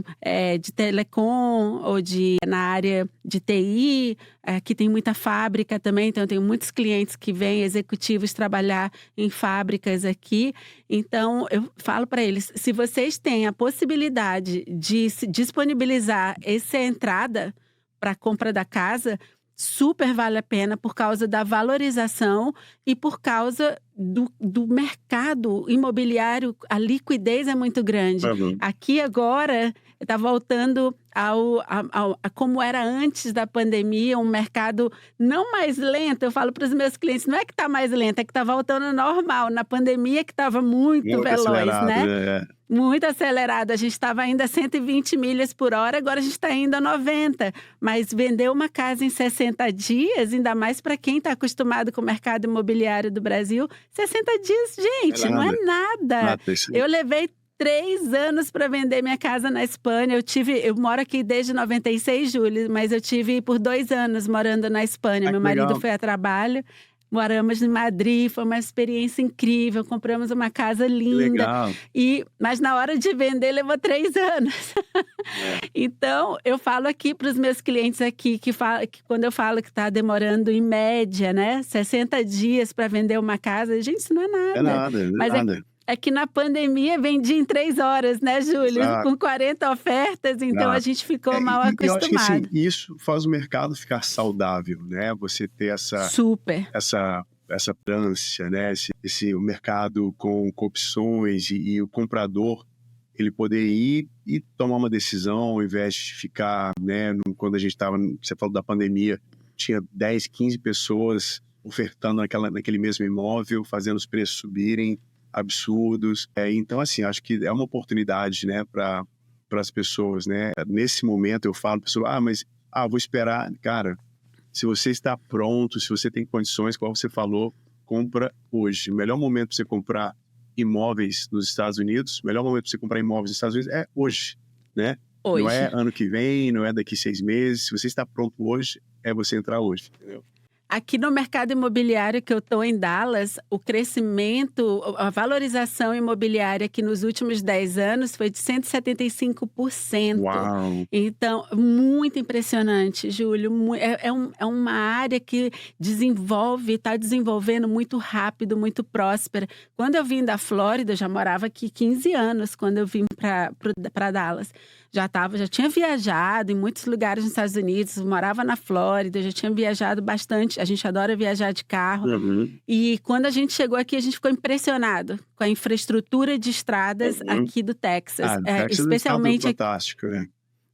de telecom ou na área de TI, que tem muita fábrica também. Então, eu tenho muitos clientes que vêm, executivos, trabalhar em fábricas aqui. Então, eu falo para eles, se vocês têm a possibilidade de se disponibilizar essa entrada para a compra da casa, super vale a pena por causa da valorização e por causa do mercado imobiliário. A liquidez é muito grande. Uhum. Aqui agora está voltando a como era antes da pandemia, um mercado não mais lento. Eu falo para os meus clientes, não é que está mais lento, é que está voltando ao normal. Na pandemia que estava muito veloz, né? Muito acelerado. A gente estava ainda a 120 milhas por hora, agora a gente está indo a 90. Mas vender uma casa em 60 dias, ainda mais para quem está acostumado com o mercado imobiliário do Brasil, 60 dias, gente, não é nada. Eu levei 3 anos para vender minha casa na Espanha. Eu moro aqui desde 96, Júlio, mas eu tive por 2 anos morando na Espanha. Meu marido foi a trabalho. Moramos em Madrid, foi uma experiência incrível, compramos uma casa linda. Legal. Mas na hora de vender levou 3 anos. Então, eu falo aqui para os meus clientes aqui, que quando eu falo que está demorando em média, né, 60 dias para vender uma casa, gente, isso não é nada. É nada, Mas nada. É que na pandemia vendi em 3 horas, né, Júlio? Com 40 ofertas, então a gente ficou mal acostumado. Eu acho que assim, isso faz o mercado ficar saudável, né? Você ter essa ânsia, né? O mercado com opções e o comprador, ele poder ir e tomar uma decisão ao invés de ficar, né? Quando a gente estava, você falou da pandemia, tinha 10, 15 pessoas ofertando naquele mesmo imóvel, fazendo os preços subirem, absurdos. Então, assim, acho que é uma oportunidade, né, para as pessoas, né? Nesse momento eu falo para a pessoa, vou esperar. Cara, se você está pronto, se você tem condições, como você falou, compra hoje. O melhor momento para você comprar imóveis nos Estados Unidos, o melhor momento para você comprar imóveis nos Estados Unidos é hoje, né? Hoje. Não é ano que vem, não é daqui 6 meses. Se você está pronto hoje, é você entrar hoje, entendeu? Aqui no mercado imobiliário que eu estou em Dallas, o crescimento, a valorização imobiliária aqui nos últimos 10 anos foi de 175%. Uau! Então, muito impressionante, Júlio. É uma área que está desenvolvendo muito rápido, muito próspera. Quando eu vim da Flórida, eu já morava aqui 15 anos, quando eu vim para Dallas. Já tinha viajado em muitos lugares nos Estados Unidos, morava na Flórida, já tinha viajado bastante. A gente adora viajar de carro. Uhum. E quando a gente chegou aqui, a gente ficou impressionado com a infraestrutura de estradas aqui do Texas. Texas Especialmente é fantástico, né?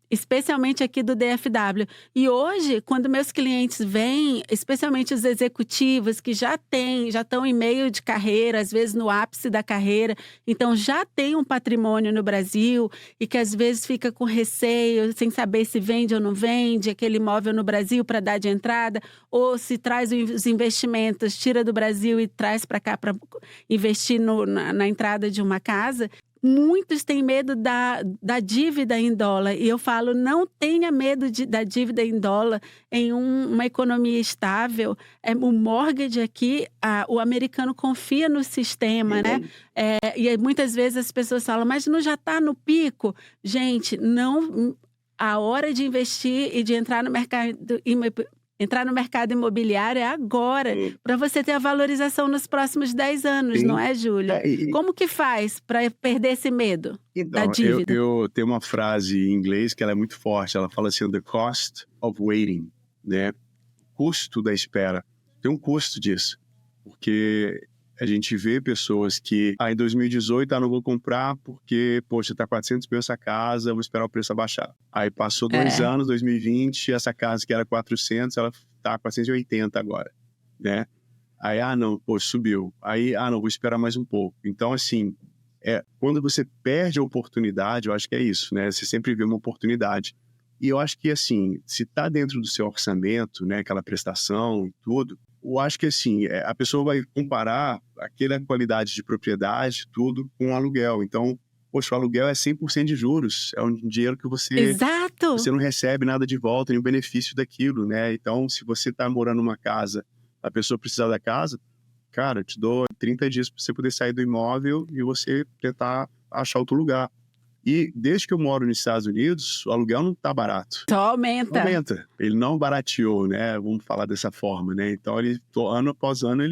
Especialmente aqui do DFW. E hoje, quando meus clientes vêm, especialmente os executivos que já estão em meio de carreira, às vezes no ápice da carreira, então já tem um patrimônio no Brasil e que às vezes fica com receio, sem saber se vende ou não vende aquele imóvel no Brasil para dar de entrada, ou se traz os investimentos, tira do Brasil e traz para cá para investir na entrada de uma casa. Muitos têm medo da dívida em dólar. E eu falo, não tenha medo da dívida em dólar em uma economia estável. O mortgage aqui, o americano confia no sistema, né? E muitas vezes as pessoas falam, mas não já está no pico? Gente, não. A hora de investir e de entrar no mercado imobiliário é agora, para você ter a valorização nos próximos 10 anos, não é, Júlio? Como que faz para perder esse medo da dívida? Eu tenho uma frase em inglês que ela é muito forte, ela fala assim, the cost of waiting, né? Custo da espera. Tem um custo disso, porque a gente vê pessoas que, em 2018, não vou comprar porque, poxa, tá 400 mil essa casa, vou esperar o preço abaixar. Aí passou 2 anos, 2020, essa casa que era 400, ela tá 480 agora, né? Aí, não, subiu. Aí, não, vou esperar mais um pouco. Então, assim, quando você perde a oportunidade, eu acho que é isso, né? Você sempre vê uma oportunidade. E eu acho que, assim, se tá dentro do seu orçamento, né, aquela prestação e tudo, eu acho que, assim, a pessoa vai comparar aquela qualidade de propriedade, tudo, com aluguel. Então, poxa, o aluguel é 100% de juros, é um dinheiro que Exato! você não recebe nada de volta, nenhum benefício daquilo, né? Então, se você está morando numa casa, a pessoa precisar da casa, cara, eu te dou 30 dias para você poder sair do imóvel e você tentar achar outro lugar. E desde que eu moro nos Estados Unidos, o aluguel não está barato. Só aumenta. Aumenta. Ele não barateou, né? Vamos falar dessa forma, né? Então, ano após ano,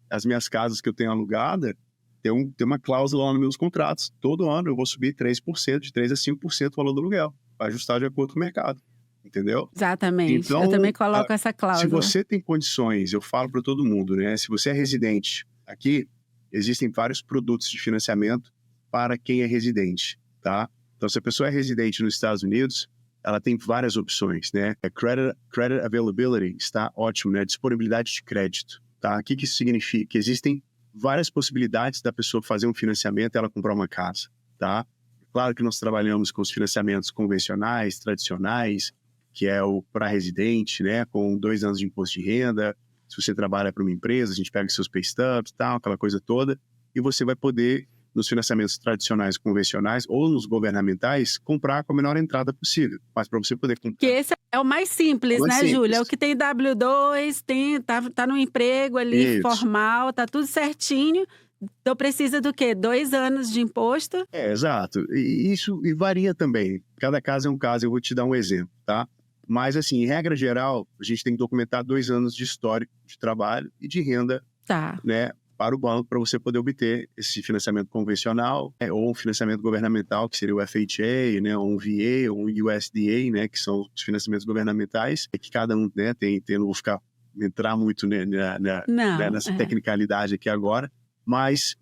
as minhas casas que eu tenho alugada, tem uma cláusula lá nos meus contratos. Todo ano eu vou subir 3%, de 3% a 5% o valor do aluguel. Vai ajustar de acordo com o mercado. Entendeu? Exatamente. Então, eu também coloco essa se cláusula. você tem condições, eu falo para todo mundo, né? Se você é residente aqui, existem vários produtos de financiamento para quem é residente, tá? Então, se a pessoa é residente nos Estados Unidos, ela tem várias opções, né? Credit availability está ótimo, né? Disponibilidade de crédito, tá? O que isso significa? Que existem várias possibilidades da pessoa fazer um financiamento e ela comprar uma casa, tá? Claro que nós trabalhamos com os financiamentos convencionais, tradicionais, que é o para residente, né? Com 2 anos de imposto de renda. Se você trabalha para uma empresa, a gente pega seus pay stubs, tal, aquela coisa toda, e você vai poder, nos financiamentos tradicionais convencionais ou nos governamentais, comprar com a menor entrada possível. Mas para você poder comprar... Que esse é o mais simples, né, Júlia? É o que tem W2, tá no emprego ali, Isso. formal, tá tudo certinho. Então precisa do quê? 2 anos de imposto? Exato. E isso varia também. Cada caso é um caso, eu vou te dar um exemplo, tá? Mas, assim, em regra geral, a gente tem que documentar 2 anos de histórico de trabalho e de renda, Tá. né, para o banco, para você poder obter esse financiamento convencional, ou um financiamento governamental, que seria o FHA, né, ou um VA, ou um USDA, né, que são os financiamentos governamentais, que cada um, né, não vou entrar muito, né, nessa tecnicalidade aqui agora, mas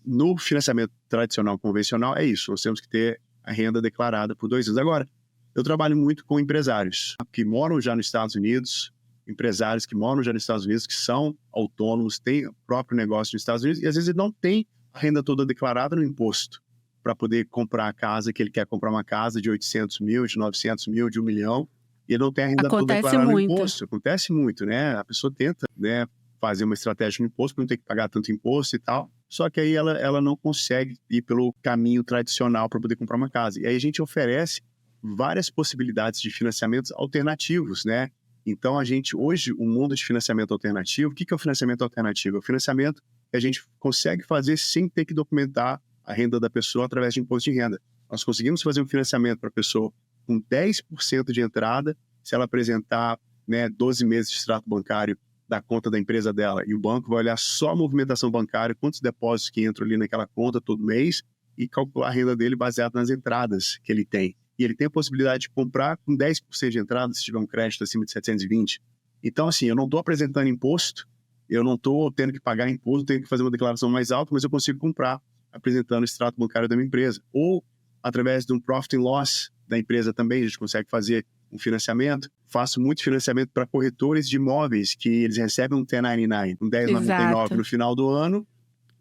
no financiamento tradicional convencional é isso, nós temos que ter a renda declarada por 2 anos. Agora, eu trabalho muito com empresários que moram já nos Estados Unidos, empresários que moram já nos Estados Unidos, que são autônomos, têm o próprio negócio nos Estados Unidos, e às vezes ele não tem a renda toda declarada no imposto para poder comprar a casa, que ele quer comprar uma casa de 800 mil, de 900 mil, de 1 milhão, e ele não tem a renda toda declarada no imposto. Acontece muito, né? A pessoa tenta, né, fazer uma estratégia no imposto, para não ter que pagar tanto imposto e tal, só que aí ela não consegue ir pelo caminho tradicional para poder comprar uma casa. E aí a gente oferece várias possibilidades de financiamentos alternativos, né? Então, hoje, o mundo de financiamento alternativo, o que é o financiamento alternativo? É o financiamento que a gente consegue fazer sem ter que documentar a renda da pessoa através de imposto de renda. Nós conseguimos fazer um financiamento para a pessoa com 10% de entrada, se ela apresentar, né, 12 meses de extrato bancário da conta da empresa dela, e o banco vai olhar só a movimentação bancária, quantos depósitos que entram ali naquela conta todo mês, e calcular a renda dele baseado nas entradas que ele tem. E ele tem a possibilidade de comprar com 10% de entrada se tiver um crédito acima de 720. Então, assim, eu não estou apresentando imposto, eu não estou tendo que pagar imposto, tenho que fazer uma declaração mais alta, mas eu consigo comprar apresentando o extrato bancário da minha empresa. Ou, através de um profit and loss da empresa também, a gente consegue fazer um financiamento. Faço muito financiamento para corretores de imóveis, que eles recebem um 1099, um 1099 no final do ano,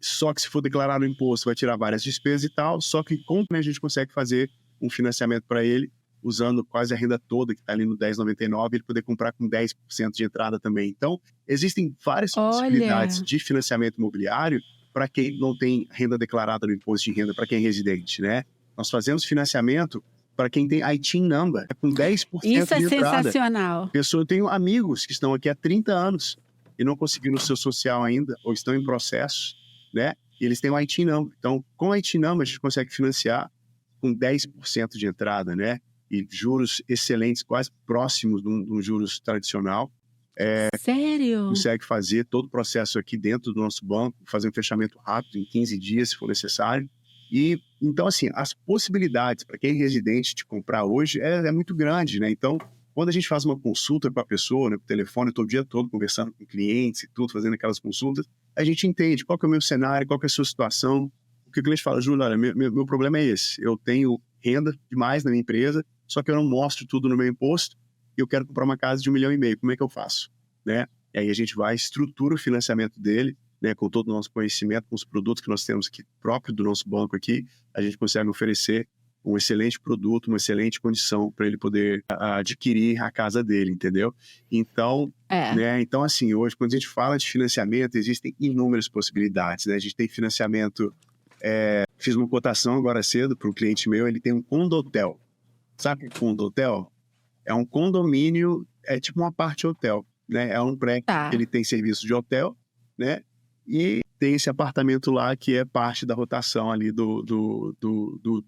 só que se for declarar o imposto, vai tirar várias despesas e tal, só que a gente consegue fazer um financiamento para ele, usando quase a renda toda que está ali no 1099, ele poder comprar com 10% de entrada também. Então, existem várias possibilidades de financiamento imobiliário para quem não tem renda declarada no imposto de renda, para quem é residente, né? Nós fazemos financiamento para quem tem ITIN number, com 10% Isso de entrada. É sensacional. Eu tenho amigos que estão aqui há 30 anos e não conseguiram o seu social ainda, ou estão em processo, né? E eles têm o ITIN number. Então, com o ITIN number, a gente consegue financiar com 10% de entrada, né? E juros excelentes, quase próximos de um juros tradicional. Sério? Consegue fazer todo o processo aqui dentro do nosso banco, fazer um fechamento rápido, em 15 dias, se for necessário. E, então, assim, as possibilidades para quem é residente de comprar hoje é muito grande, né? Então, quando a gente faz uma consulta com a pessoa, né, por telefone, eu estou o dia todo conversando com clientes e tudo, fazendo aquelas consultas, a gente entende qual que é o meu cenário, qual que é a sua situação. O que o cliente fala, Júlio, olha, meu problema é esse, eu tenho renda demais na minha empresa, só que eu não mostro tudo no meu imposto e eu quero comprar uma casa de 1,5 milhão, como é que eu faço? Né? E aí a gente vai, estrutura o financiamento dele, né, com todo o nosso conhecimento, com os produtos que nós temos aqui, próprio do nosso banco aqui, a gente consegue oferecer um excelente produto, uma excelente condição para ele poder adquirir a casa dele, entendeu? Então, né, então, assim, hoje, quando a gente fala de financiamento, existem inúmeras possibilidades, né? A gente tem financiamento Fiz uma cotação agora cedo para um cliente meu, ele tem um condotel. Sabe o que é condotel? É um condomínio, é tipo uma parte hotel, né? É um prédio que Tá. ele tem serviço de hotel, né? E tem esse apartamento lá que é parte da rotação ali do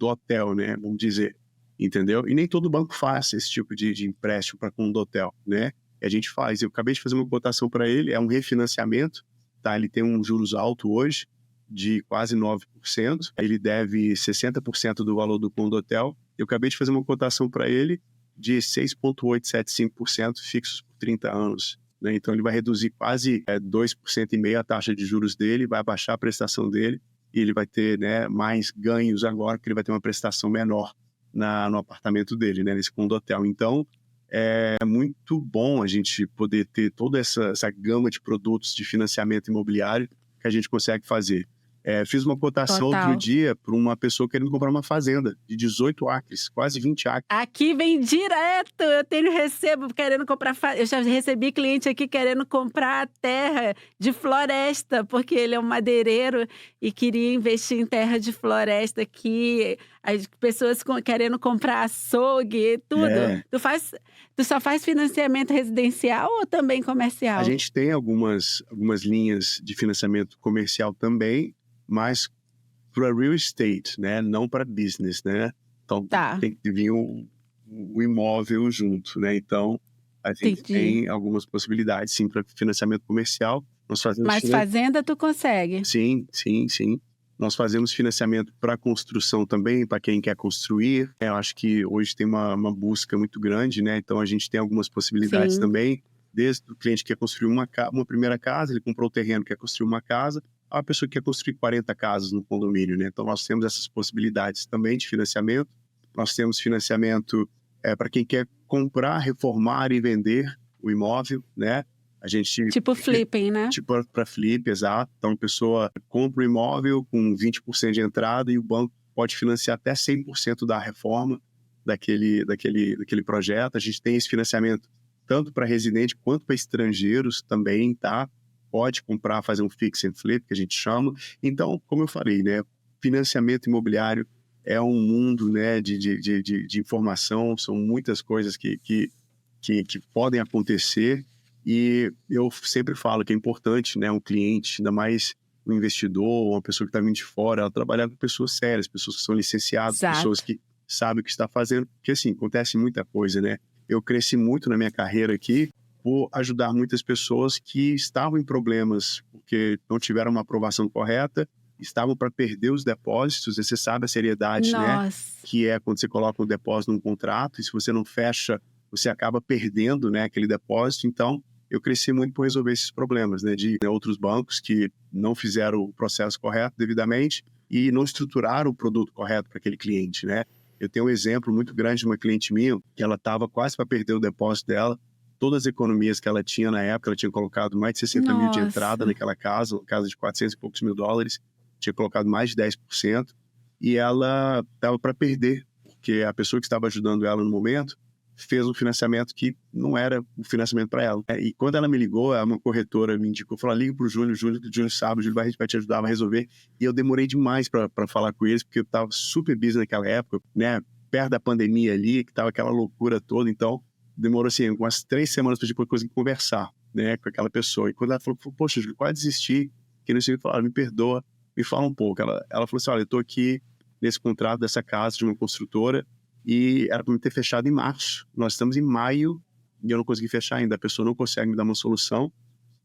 hotel, né? Vamos dizer, entendeu? E nem todo banco faz esse tipo de empréstimo para condotel, né? E a gente faz. Eu acabei de fazer uma cotação para ele, é um refinanciamento, tá? Ele tem um juros alto hoje, de quase 9%. Ele deve 60% do valor do condotel. Eu acabei de fazer uma cotação para ele de 6,875% fixos por 30 anos. Né? Então, ele vai reduzir quase 2,5% a taxa de juros dele, vai abaixar a prestação dele e ele vai ter, né, mais ganhos agora, porque ele vai ter uma prestação menor no apartamento dele, né, nesse condotel. Então, é muito bom a gente poder ter toda essa gama de produtos de financiamento imobiliário que a gente consegue fazer. Fiz uma cotação outro Total. dia para uma pessoa querendo comprar uma fazenda de 18 acres, quase 20 acres. Aqui vem direto, recebo querendo comprar, eu já recebi cliente aqui querendo comprar terra de floresta, porque ele é um madeireiro e queria investir em terra de floresta aqui, as pessoas querendo comprar açougue, tudo. É, Tu só faz financiamento residencial ou também a comercial? gente tem algumas linhas de financiamento comercial também, mas para real estate, né? Não para business, né? Então Tá, tem que vir o imóvel junto, né? Então a gente entendi. tem algumas possibilidades, sim, para financiamento comercial. Nós fazemos Mas fazenda tu consegue? sim, sim, sim. Nós fazemos financiamento para construção também, para quem quer construir. Eu acho que hoje tem uma busca muito grande, né? Então a gente tem algumas possibilidades Sim. também, desde o cliente que quer construir uma primeira casa, ele comprou o terreno, quer construir uma casa, a pessoa que quer construir 40 casas no condomínio, né? Então nós temos essas possibilidades também de financiamento. Nós temos financiamento para quem quer comprar, reformar e vender o imóvel, né? A gente Tipo flipping, né? tipo para flip, exato. Então, a pessoa compra o imóvel com 20% de entrada e o banco pode financiar até 100% da reforma daquele projeto. A gente tem esse financiamento tanto para residente quanto para estrangeiros também, tá? Pode comprar, fazer um fix and flip, que a gente chama. Então, como eu falei, né? Financiamento imobiliário é um mundo, né, de informação, são muitas coisas que podem acontecer. E eu sempre falo que é importante, né, um cliente, ainda mais um investidor, uma pessoa que está vindo de fora, ela trabalhar com pessoas sérias, pessoas que são licenciadas, pessoas Exato. que sabem o que está fazendo, porque assim, acontece muita coisa, né? Eu cresci muito na minha carreira aqui por ajudar muitas pessoas que estavam em problemas porque não tiveram uma aprovação correta, estavam para perder os depósitos, e você sabe a seriedade, né? Nossa. Que é quando você coloca um depósito num contrato, e se você não fecha, você acaba perdendo, né, aquele depósito. Então, eu cresci muito por resolver esses problemas, né, de outros bancos que não fizeram o processo correto devidamente e não estruturaram o produto correto para aquele cliente, né? Eu tenho um exemplo muito grande de uma cliente minha que ela estava quase para perder o depósito dela, todas as economias que ela tinha na época, ela tinha colocado mais de 60 mil de entrada Nossa. naquela casa, uma casa de 400 e poucos mil dólares, tinha colocado mais de 10%, e ela estava para perder, porque a pessoa que estava ajudando ela no momento fez um financiamento que não era o financiamento para ela. E quando ela me ligou, uma corretora me indicou, falou, liga para o Júlio sabe, o Júlio vai te ajudar, vai resolver. E eu demorei demais para falar com eles, porque eu estava super busy naquela época, né, perto da pandemia ali, que estava aquela loucura toda. Então, demorou assim, umas 3 semanas para depois conseguir conversar, né, com aquela pessoa. E quando ela falou, poxa, Júlio, quase desisti, que não sei o que falar, me perdoa, me fala um pouco. Ela falou assim, olha, eu estou aqui nesse contrato dessa casa de uma construtora, e era para me ter fechado em março. Nós estamos em maio e eu não consegui fechar ainda. A pessoa não consegue me dar uma solução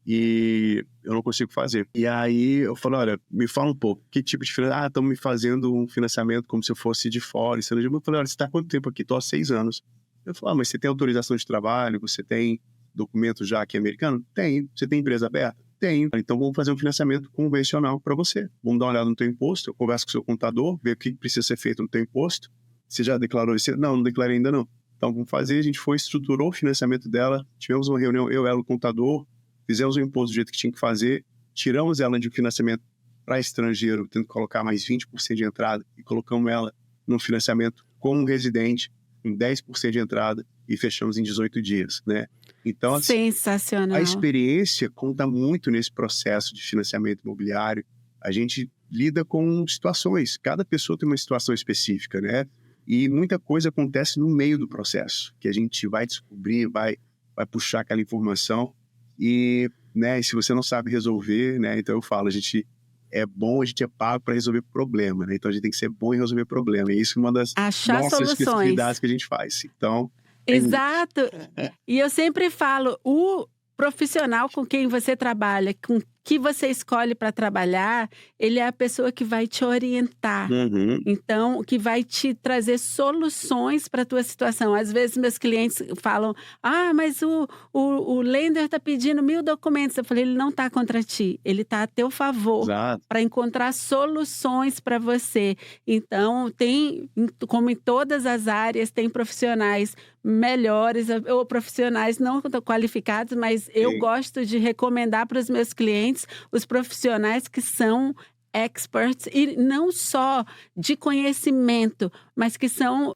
e eu não consigo fazer. E aí eu falei, olha, me fala um pouco, que tipo de financiamento? Estão me fazendo um financiamento como se eu fosse de fora. Eu falei, olha, você está há quanto tempo aqui? Estou há 6 anos. Eu falei, mas você tem autorização de trabalho? Você tem documento já aqui americano? Tem. Você tem empresa aberta? Tenho. Então vamos fazer um financiamento convencional para você. Vamos dar uma olhada no teu imposto, eu converso com o seu contador, ver o que precisa ser feito no teu imposto. Você já declarou isso? Não, não declarei ainda não. Então, vamos fazer. A gente foi, estruturou o financiamento dela, tivemos uma reunião, eu, ela, o contador, fizemos o imposto do jeito que tinha que fazer, tiramos ela de financiamento para estrangeiro, tendo que colocar mais 20% de entrada, e colocamos ela no financiamento como residente, em 10% de entrada, e fechamos em 18 dias, né? Então, assim, a Sensacional. experiência conta muito nesse processo de financiamento imobiliário. A gente lida com situações. Cada pessoa tem uma situação específica, né? E muita coisa acontece no meio do processo, que a gente vai descobrir, vai puxar aquela informação e, né, e se você não sabe resolver, né, então eu falo, a gente é pago para resolver problema, né? Então a gente tem que ser bom em resolver problema. E isso é uma das Achar nossas soluções. especialidades que a gente faz. Então, Exato. E eu sempre falo, o profissional com quem você trabalha, com que você escolhe para trabalhar, ele é a pessoa que vai te orientar. Uhum. Então, que vai te trazer soluções para a tua situação. Às vezes, meus clientes falam, mas o lender está pedindo 1000 documentos. Eu falei, ele não está contra ti, ele está a teu favor, Exato. para encontrar soluções para você. Então, como em todas as áreas, tem profissionais melhores ou profissionais não qualificados, mas eu Sim. gosto de recomendar para os meus clientes os profissionais que são experts, e não só de conhecimento, mas que são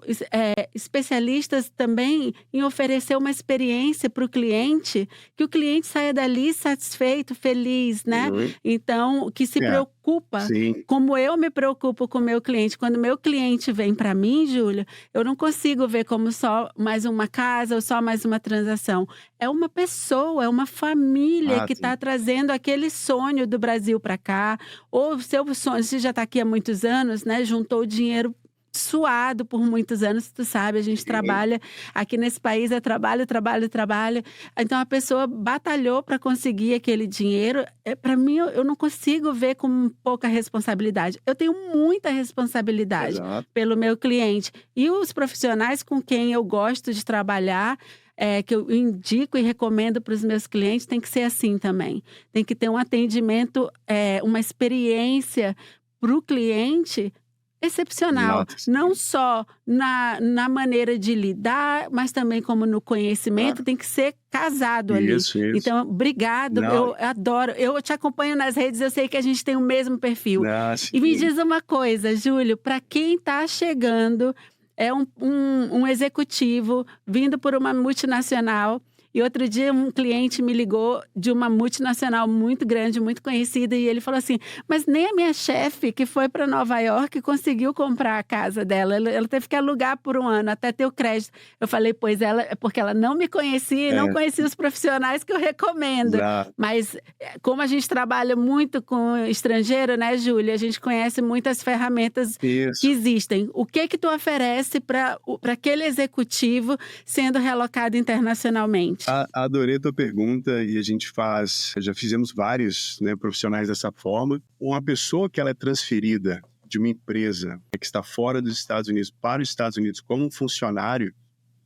especialistas também em oferecer uma experiência para o cliente, que o cliente saia dali satisfeito, feliz, né? Uhum. Então, que se preocupa, Sim. como eu me preocupo com o meu cliente. Quando meu cliente vem para mim, Júlia, eu não consigo ver como só mais uma casa ou só mais uma transação. É uma pessoa, é uma família que está trazendo aquele sonho do Brasil para cá, ou seu sonho, você já está aqui há muitos anos, né? Juntou dinheiro suado por muitos anos, tu sabe, a gente trabalha aqui nesse país, é trabalho, trabalho, trabalho. Então a pessoa batalhou para conseguir aquele dinheiro. Para mim, eu não consigo ver com pouca responsabilidade. Eu tenho muita responsabilidade pelo meu cliente. E os profissionais com quem eu gosto de trabalhar, que eu indico e recomendo para os meus clientes, tem que ser assim também. Tem que ter um atendimento, uma experiência para o cliente excepcional. Não só na maneira de lidar, mas também como no conhecimento, tem que ser casado ali. Isso. Então, obrigado, eu adoro. Eu te acompanho nas redes, eu sei que a gente tem o mesmo perfil. E me diz uma coisa, Júlio, para quem está chegando, é um executivo vindo por uma multinacional. E outro dia um cliente me ligou de uma multinacional muito grande, muito conhecida, e ele falou assim, mas nem a minha chefe, que foi para Nova York, conseguiu comprar a casa dela. Ela teve que alugar por um ano, até ter o crédito. Eu falei, pois é porque ela não me conhecia e não conhecia os profissionais que eu recomendo. Mas como a gente trabalha muito com estrangeiro, né, Júlia? A gente conhece muitas ferramentas que existem. O que tu oferece para aquele executivo sendo relocado internacionalmente? Adorei a tua pergunta e a gente já fizemos vários, né, profissionais dessa forma. Uma pessoa que ela é transferida de uma empresa que está fora dos Estados Unidos para os Estados Unidos como um funcionário,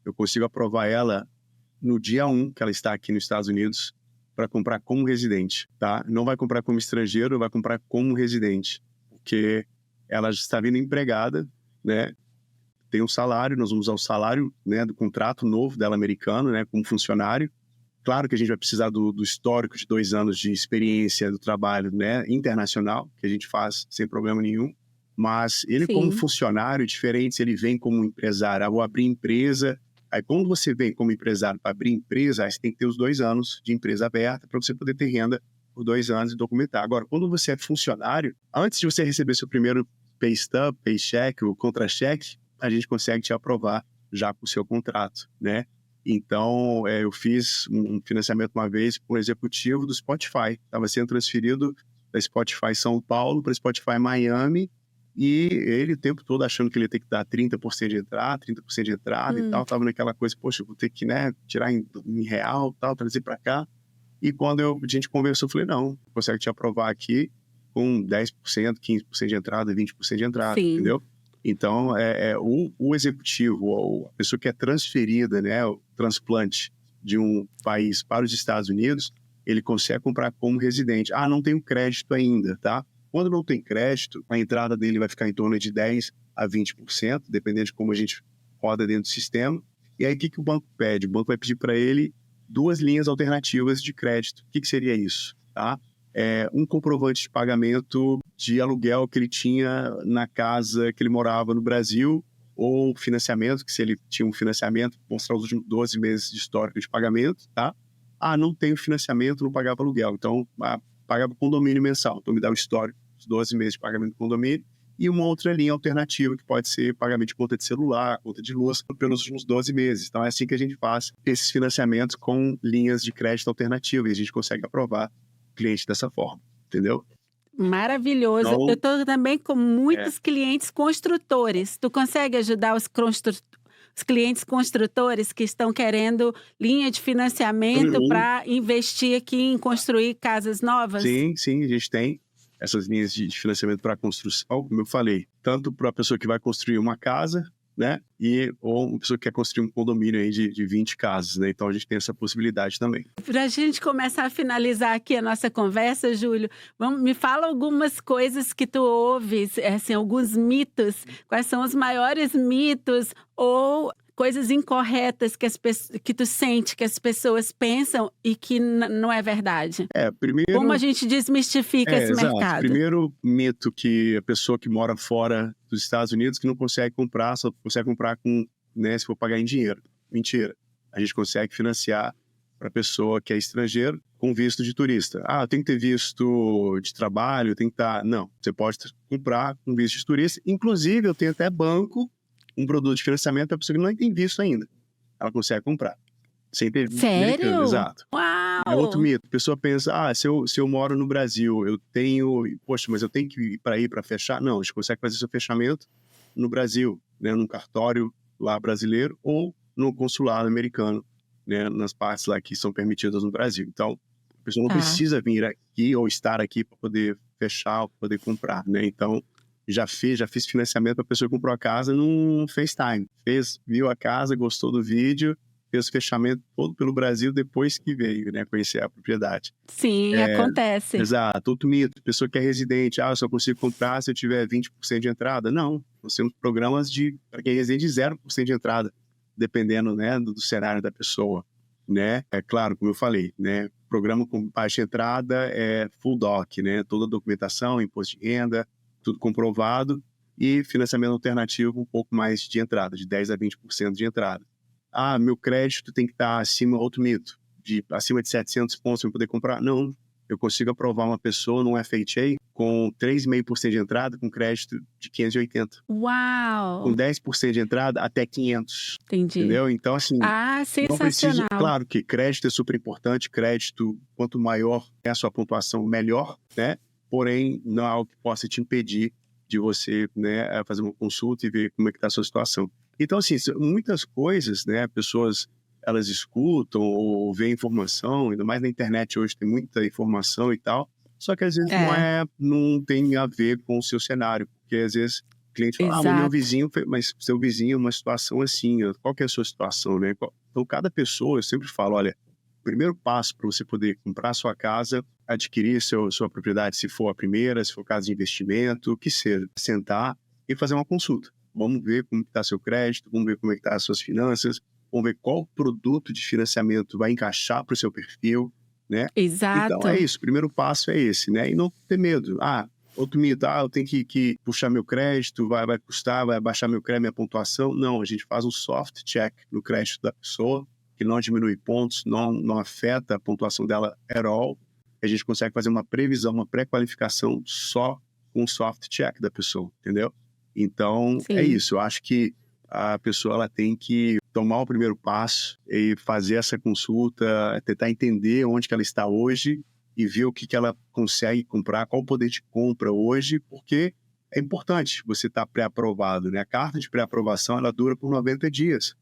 eu consigo aprovar ela no dia 1 que ela está aqui nos Estados Unidos para comprar como residente, tá? Não vai comprar como estrangeiro, vai comprar como residente, porque ela está vindo empregada, né? Tem um salário, nós vamos usar o salário, né, do contrato novo dela americano, né, como funcionário. Claro que a gente vai precisar do histórico de 2 anos de experiência do trabalho, né, internacional, que a gente faz sem problema nenhum. Mas ele como funcionário, diferente se ele vem como empresário, vou abrir empresa. Aí quando você vem como empresário para abrir empresa, aí você tem que ter os 2 anos de empresa aberta para você poder ter renda por 2 anos e documentar. Agora, quando você é funcionário, antes de você receber seu primeiro pay stub, paycheck ou contra-cheque, a gente consegue te aprovar já com o seu contrato, né? Então, eu fiz um financiamento uma vez para um executivo do Spotify. Estava sendo transferido da Spotify São Paulo para Spotify Miami, e ele o tempo todo achando que ele ia ter que dar 30% de entrada, 30% de entrada e tal. Estava naquela coisa, poxa, eu vou ter que, né, tirar em real, tal, trazer para cá. E quando a gente conversou, eu falei, não, consegue te aprovar aqui com 10%, 15% de entrada, 20% de entrada, entendeu? Então, o executivo, ou a pessoa que é transferida, né, o transplante de um país para os Estados Unidos, ele consegue comprar como residente. Não tem o crédito ainda, tá? Quando não tem crédito, a entrada dele vai ficar em torno de 10% a 20%, dependendo de como a gente roda dentro do sistema. E aí, o que o banco pede? O banco vai pedir para ele 2 linhas alternativas de crédito. O que seria isso, tá? Um comprovante de pagamento de aluguel que ele tinha na casa que ele morava no Brasil, ou financiamento, que se ele tinha um financiamento, mostrar os últimos 12 meses de histórico de pagamento, tá? Não tenho financiamento, não pagava aluguel, então pagava condomínio mensal, então me dá o histórico 12 meses de pagamento do condomínio, e uma outra linha alternativa, que pode ser pagamento de conta de celular, conta de luz, pelos últimos 12 meses. Então, é assim que a gente faz esses financiamentos com linhas de crédito alternativas, e a gente consegue aprovar o cliente dessa forma, entendeu? Maravilhoso. Então, Eu estou também com muitos clientes construtores. Tu consegue ajudar os clientes construtores que estão querendo linha de financiamento para investir aqui em construir casas novas? sim, a gente tem essas linhas de financiamento para construção, como eu falei, tanto para a pessoa que vai construir uma casa, né, ou uma pessoa que quer construir um condomínio aí de 20 casas, né? Então a gente tem essa possibilidade também. Para a gente começar a finalizar aqui a nossa conversa, Júlio, me fala algumas coisas que tu ouves, assim, alguns mitos. Quais são os maiores mitos ou coisas incorretas que tu sente que as pessoas pensam e que não é verdade? Primeiro, como a gente desmistifica esse exato. mercado? Primeiro mito, que a pessoa que mora fora dos Estados Unidos que não consegue comprar, só consegue comprar com, né, se for pagar em dinheiro. Mentira. A gente consegue financiar para a pessoa que é estrangeiro com visto de turista. Eu tenho que ter visto de trabalho, tem que estar... Não, você pode comprar com visto de turista. Inclusive, eu tenho até banco, um produto de financiamento para a pessoa que não tem visto ainda. Ela consegue comprar. Sem ter... Sério? Exato. Uau! É outro mito. A pessoa pensa, se eu moro no Brasil, eu tenho... Poxa, mas eu tenho que ir para fechar? Não, a gente consegue fazer seu fechamento no Brasil, né, num cartório lá brasileiro ou no consulado americano, né, nas partes lá que são permitidas no Brasil. Então, a pessoa não precisa vir aqui ou estar aqui para poder fechar ou para poder comprar, né? Então, já fiz financiamento para a pessoa que comprou a casa num FaceTime. Viu a casa, gostou do vídeo, fez o fechamento todo pelo Brasil depois que veio, né, conhecer a propriedade. Sim, acontece. Exato. Outro mito, pessoa que é residente, eu só consigo comprar se eu tiver 20% de entrada. Não, nós temos programas para quem é residente de 0% de entrada, dependendo, né, do cenário da pessoa, né? É claro, como eu falei, né, programa com baixa entrada é full doc, né, toda a documentação, imposto de renda, tudo comprovado, e financiamento alternativo um pouco mais de entrada, de 10% a 20% de entrada. Meu crédito tem que estar acima, outro mito, acima de 700 pontos para poder comprar. Não, eu consigo aprovar uma pessoa num FHA com 3,5% de entrada com crédito de 580. Uau! Com 10% de entrada até 500. Entendi. Entendeu? Então, assim, sensacional. Claro que crédito é super importante, crédito, quanto maior é a sua pontuação, melhor, né? Porém, não é algo que possa te impedir de você, né, fazer uma consulta e ver como é que está a sua situação. Então, assim, muitas coisas, né, pessoas, elas escutam ou veem informação, ainda mais na internet hoje tem muita informação e tal, só que às vezes não tem a ver com o seu cenário, porque às vezes o cliente fala, meu vizinho, mas seu vizinho é uma situação assim, qual que é a sua situação, né? Então, cada pessoa, eu sempre falo, olha, o primeiro passo para você poder comprar sua casa, adquirir sua propriedade, se for a primeira, se for casa de investimento, o que seja, sentar e fazer uma consulta. Vamos ver como está seu crédito, vamos ver como estão as suas finanças, vamos ver qual produto de financiamento vai encaixar para o seu perfil, né? Exato. Então, é isso. O primeiro passo é esse, né? E não ter medo. Outro mito, eu tenho que puxar meu crédito, vai custar, vai baixar meu crédito, minha pontuação. Não, a gente faz um soft check no crédito da pessoa, que não diminui pontos, não afeta a pontuação dela at all. A gente consegue fazer uma previsão, uma pré-qualificação só com o soft check da pessoa, entendeu? Então, é isso. Eu acho que a pessoa ela tem que tomar o primeiro passo e fazer essa consulta, tentar entender onde que ela está hoje e ver o que ela consegue comprar, qual o poder de compra hoje, porque é importante você estar pré-aprovado, né? A carta de pré-aprovação, ela dura por 90 dias.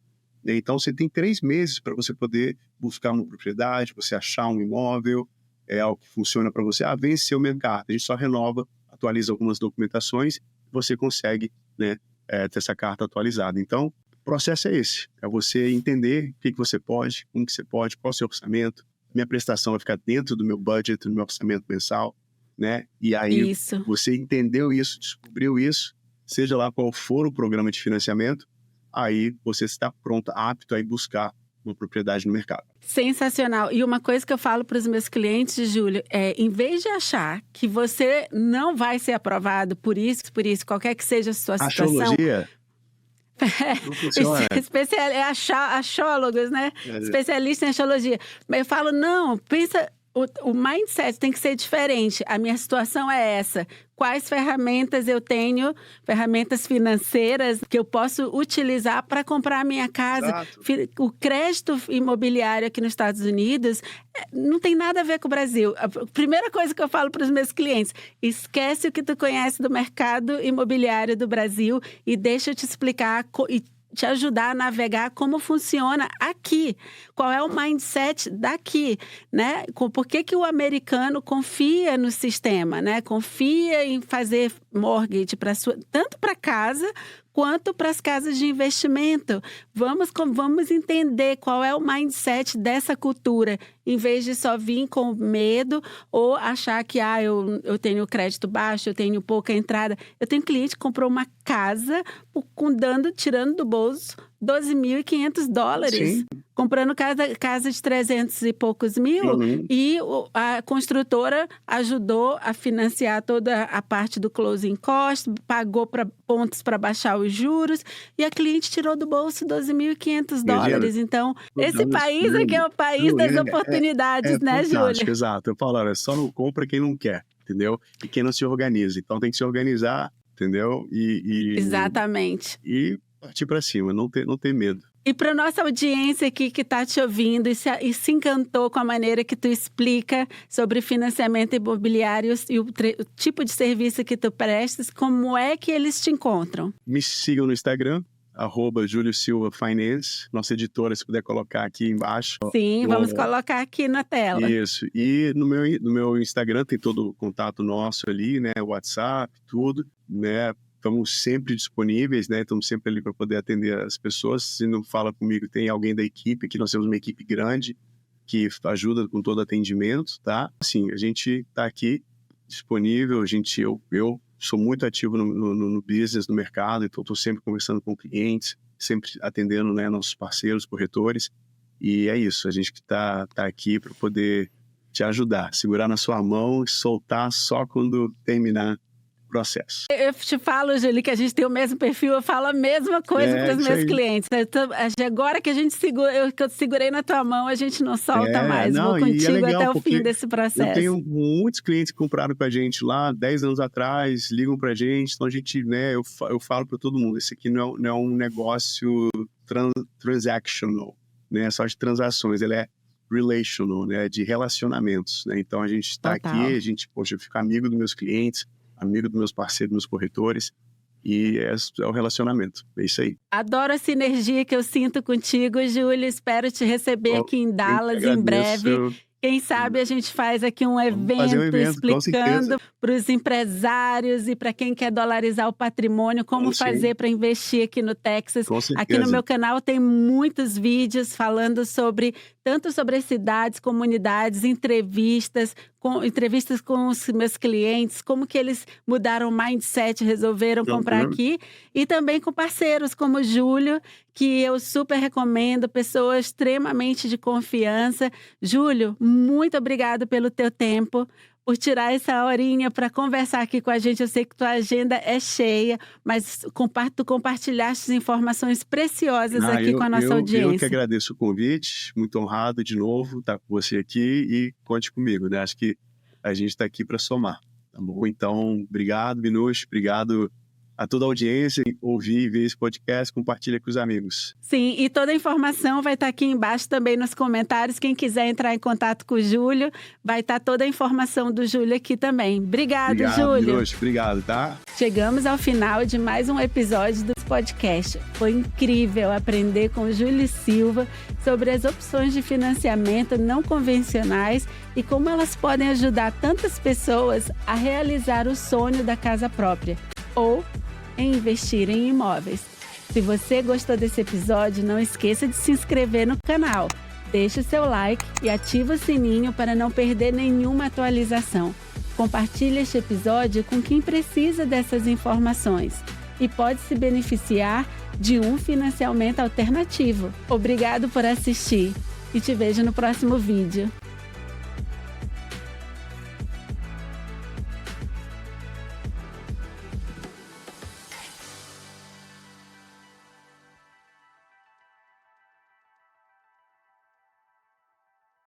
Então, você tem 3 meses para você poder buscar uma propriedade, você achar um imóvel, é algo que funciona para você. Venceu o mercado. A gente só renova, atualiza algumas documentações, você consegue, né, ter essa carta atualizada. Então, o processo é esse. É você entender o que você pode, como que você pode, qual é o seu orçamento. Minha prestação vai ficar dentro do meu budget, do meu orçamento mensal, né? E aí, você entendeu isso, descobriu isso, seja lá qual for o programa de financiamento, aí você está pronto, apto a ir buscar uma propriedade no mercado. Sensacional. E uma coisa que eu falo para os meus clientes, Júlio, em vez de achar que você não vai ser aprovado por isso, qualquer que seja a sua situação... Astrologia? Não funciona. Achólogos, né? Especialista em astrologia. Mas eu falo, não, pensa O mindset tem que ser diferente. A minha situação é essa. Quais ferramentas eu tenho, ferramentas financeiras que eu posso utilizar para comprar a minha casa? Exato. O crédito imobiliário aqui nos Estados Unidos não tem nada a ver com o Brasil. A primeira coisa que eu falo para os meus clientes, esquece o que tu conhece do mercado imobiliário do Brasil e deixa eu te explicar e te ajudar a navegar como funciona aqui. Qual é o mindset daqui, né? Por que o americano confia no sistema, né? Confia em fazer mortgage tanto para casa quanto para as casas de investimento. Vamos entender qual é o mindset dessa cultura, em vez de só vir com medo ou achar que eu tenho crédito baixo, eu tenho pouca entrada. Eu tenho cliente que comprou uma casa tirando do bolso $12.500. Sim. Comprando casa de 300 e poucos mil. Uhum. E a construtora ajudou a financiar toda a parte do closing cost, pagou pontos para baixar os juros e a cliente tirou do bolso $12.500. Então, esse país aqui é o país das oportunidades, né, Júlio? Exato. Eu falo, olha, só não compra quem não quer, entendeu? E quem não se organiza. Então, tem que se organizar, entendeu? Exatamente. E partir para cima, não ter medo. E para nossa audiência aqui que está te ouvindo e se encantou com a maneira que tu explica sobre financiamento imobiliário e o tipo de serviço que tu prestas, como é que eles te encontram? Me sigam no Instagram, @Julio Silva Finance. Nossa editora, se puder colocar aqui embaixo. Sim, vamos colocar aqui na tela. Isso. E no meu Instagram tem todo o contato nosso ali, né? WhatsApp, tudo, né? Estamos sempre disponíveis, né? Estamos sempre ali para poder atender as pessoas. Se não fala comigo, tem alguém da equipe, que nós temos uma equipe grande que ajuda com todo atendimento, tá? Assim, a gente está aqui disponível, eu sou muito ativo no business, no mercado, então estou sempre conversando com clientes, sempre atendendo, né, nossos parceiros, corretores, e é isso, a gente que tá aqui para poder te ajudar, segurar na sua mão e soltar só quando terminar processo. Eu te falo, Júlio, que a gente tem o mesmo perfil, eu falo a mesma coisa para os meus clientes. Agora que que eu segurei na tua mão, a gente não solta mais. Vou contigo até o fim desse processo. Eu tenho muitos clientes que compraram com a gente lá 10 anos atrás, ligam pra gente, então a gente, né, eu falo para todo mundo, esse aqui não é um negócio transactional, né, só de transações, ele é relational, né, de relacionamentos, né, então a gente está aqui, eu fico amigo dos meus clientes, amigo dos meus parceiros, dos meus corretores, e é o relacionamento, é isso aí. Adoro a sinergia que eu sinto contigo, Júlio, espero te receber aqui em Dallas em breve. Quem sabe a gente faz aqui um evento explicando para os empresários e para quem quer dolarizar o patrimônio, como fazer para investir aqui no Texas. Aqui no meu canal tem muitos vídeos falando tanto sobre as cidades, comunidades, entrevistas com os meus clientes, como que eles mudaram o mindset, resolveram comprar aqui. E também com parceiros como o Júlio, que eu super recomendo, pessoas extremamente de confiança. Júlio, muito obrigado pelo teu tempo, por tirar essa horinha para conversar aqui com a gente. Eu sei que tua agenda é cheia, mas tu compartilhaste informações preciosas aqui com a nossa audiência. Eu que agradeço o convite, muito honrado de novo estar com você aqui e conte comigo, né? Acho que a gente está aqui para somar, tá bom? Então, obrigado, Minush, obrigado a toda a audiência, ouvir e ver esse podcast, compartilha com os amigos. Sim, e toda a informação vai estar aqui embaixo também nos comentários. Quem quiser entrar em contato com o Júlio, vai estar toda a informação do Júlio aqui também. Obrigado, Júlio. Minush, obrigado, tá? Chegamos ao final de mais um episódio do podcast. Foi incrível aprender com o Júlio Silva sobre as opções de financiamento não convencionais e como elas podem ajudar tantas pessoas a realizar o sonho da casa própria ou em investir em imóveis. Se você gostou desse episódio, não esqueça de se inscrever no canal. Deixe o seu like e ative o sininho para não perder nenhuma atualização. Compartilhe este episódio com quem precisa dessas informações e pode se beneficiar de um financiamento alternativo. Obrigado por assistir e te vejo no próximo vídeo.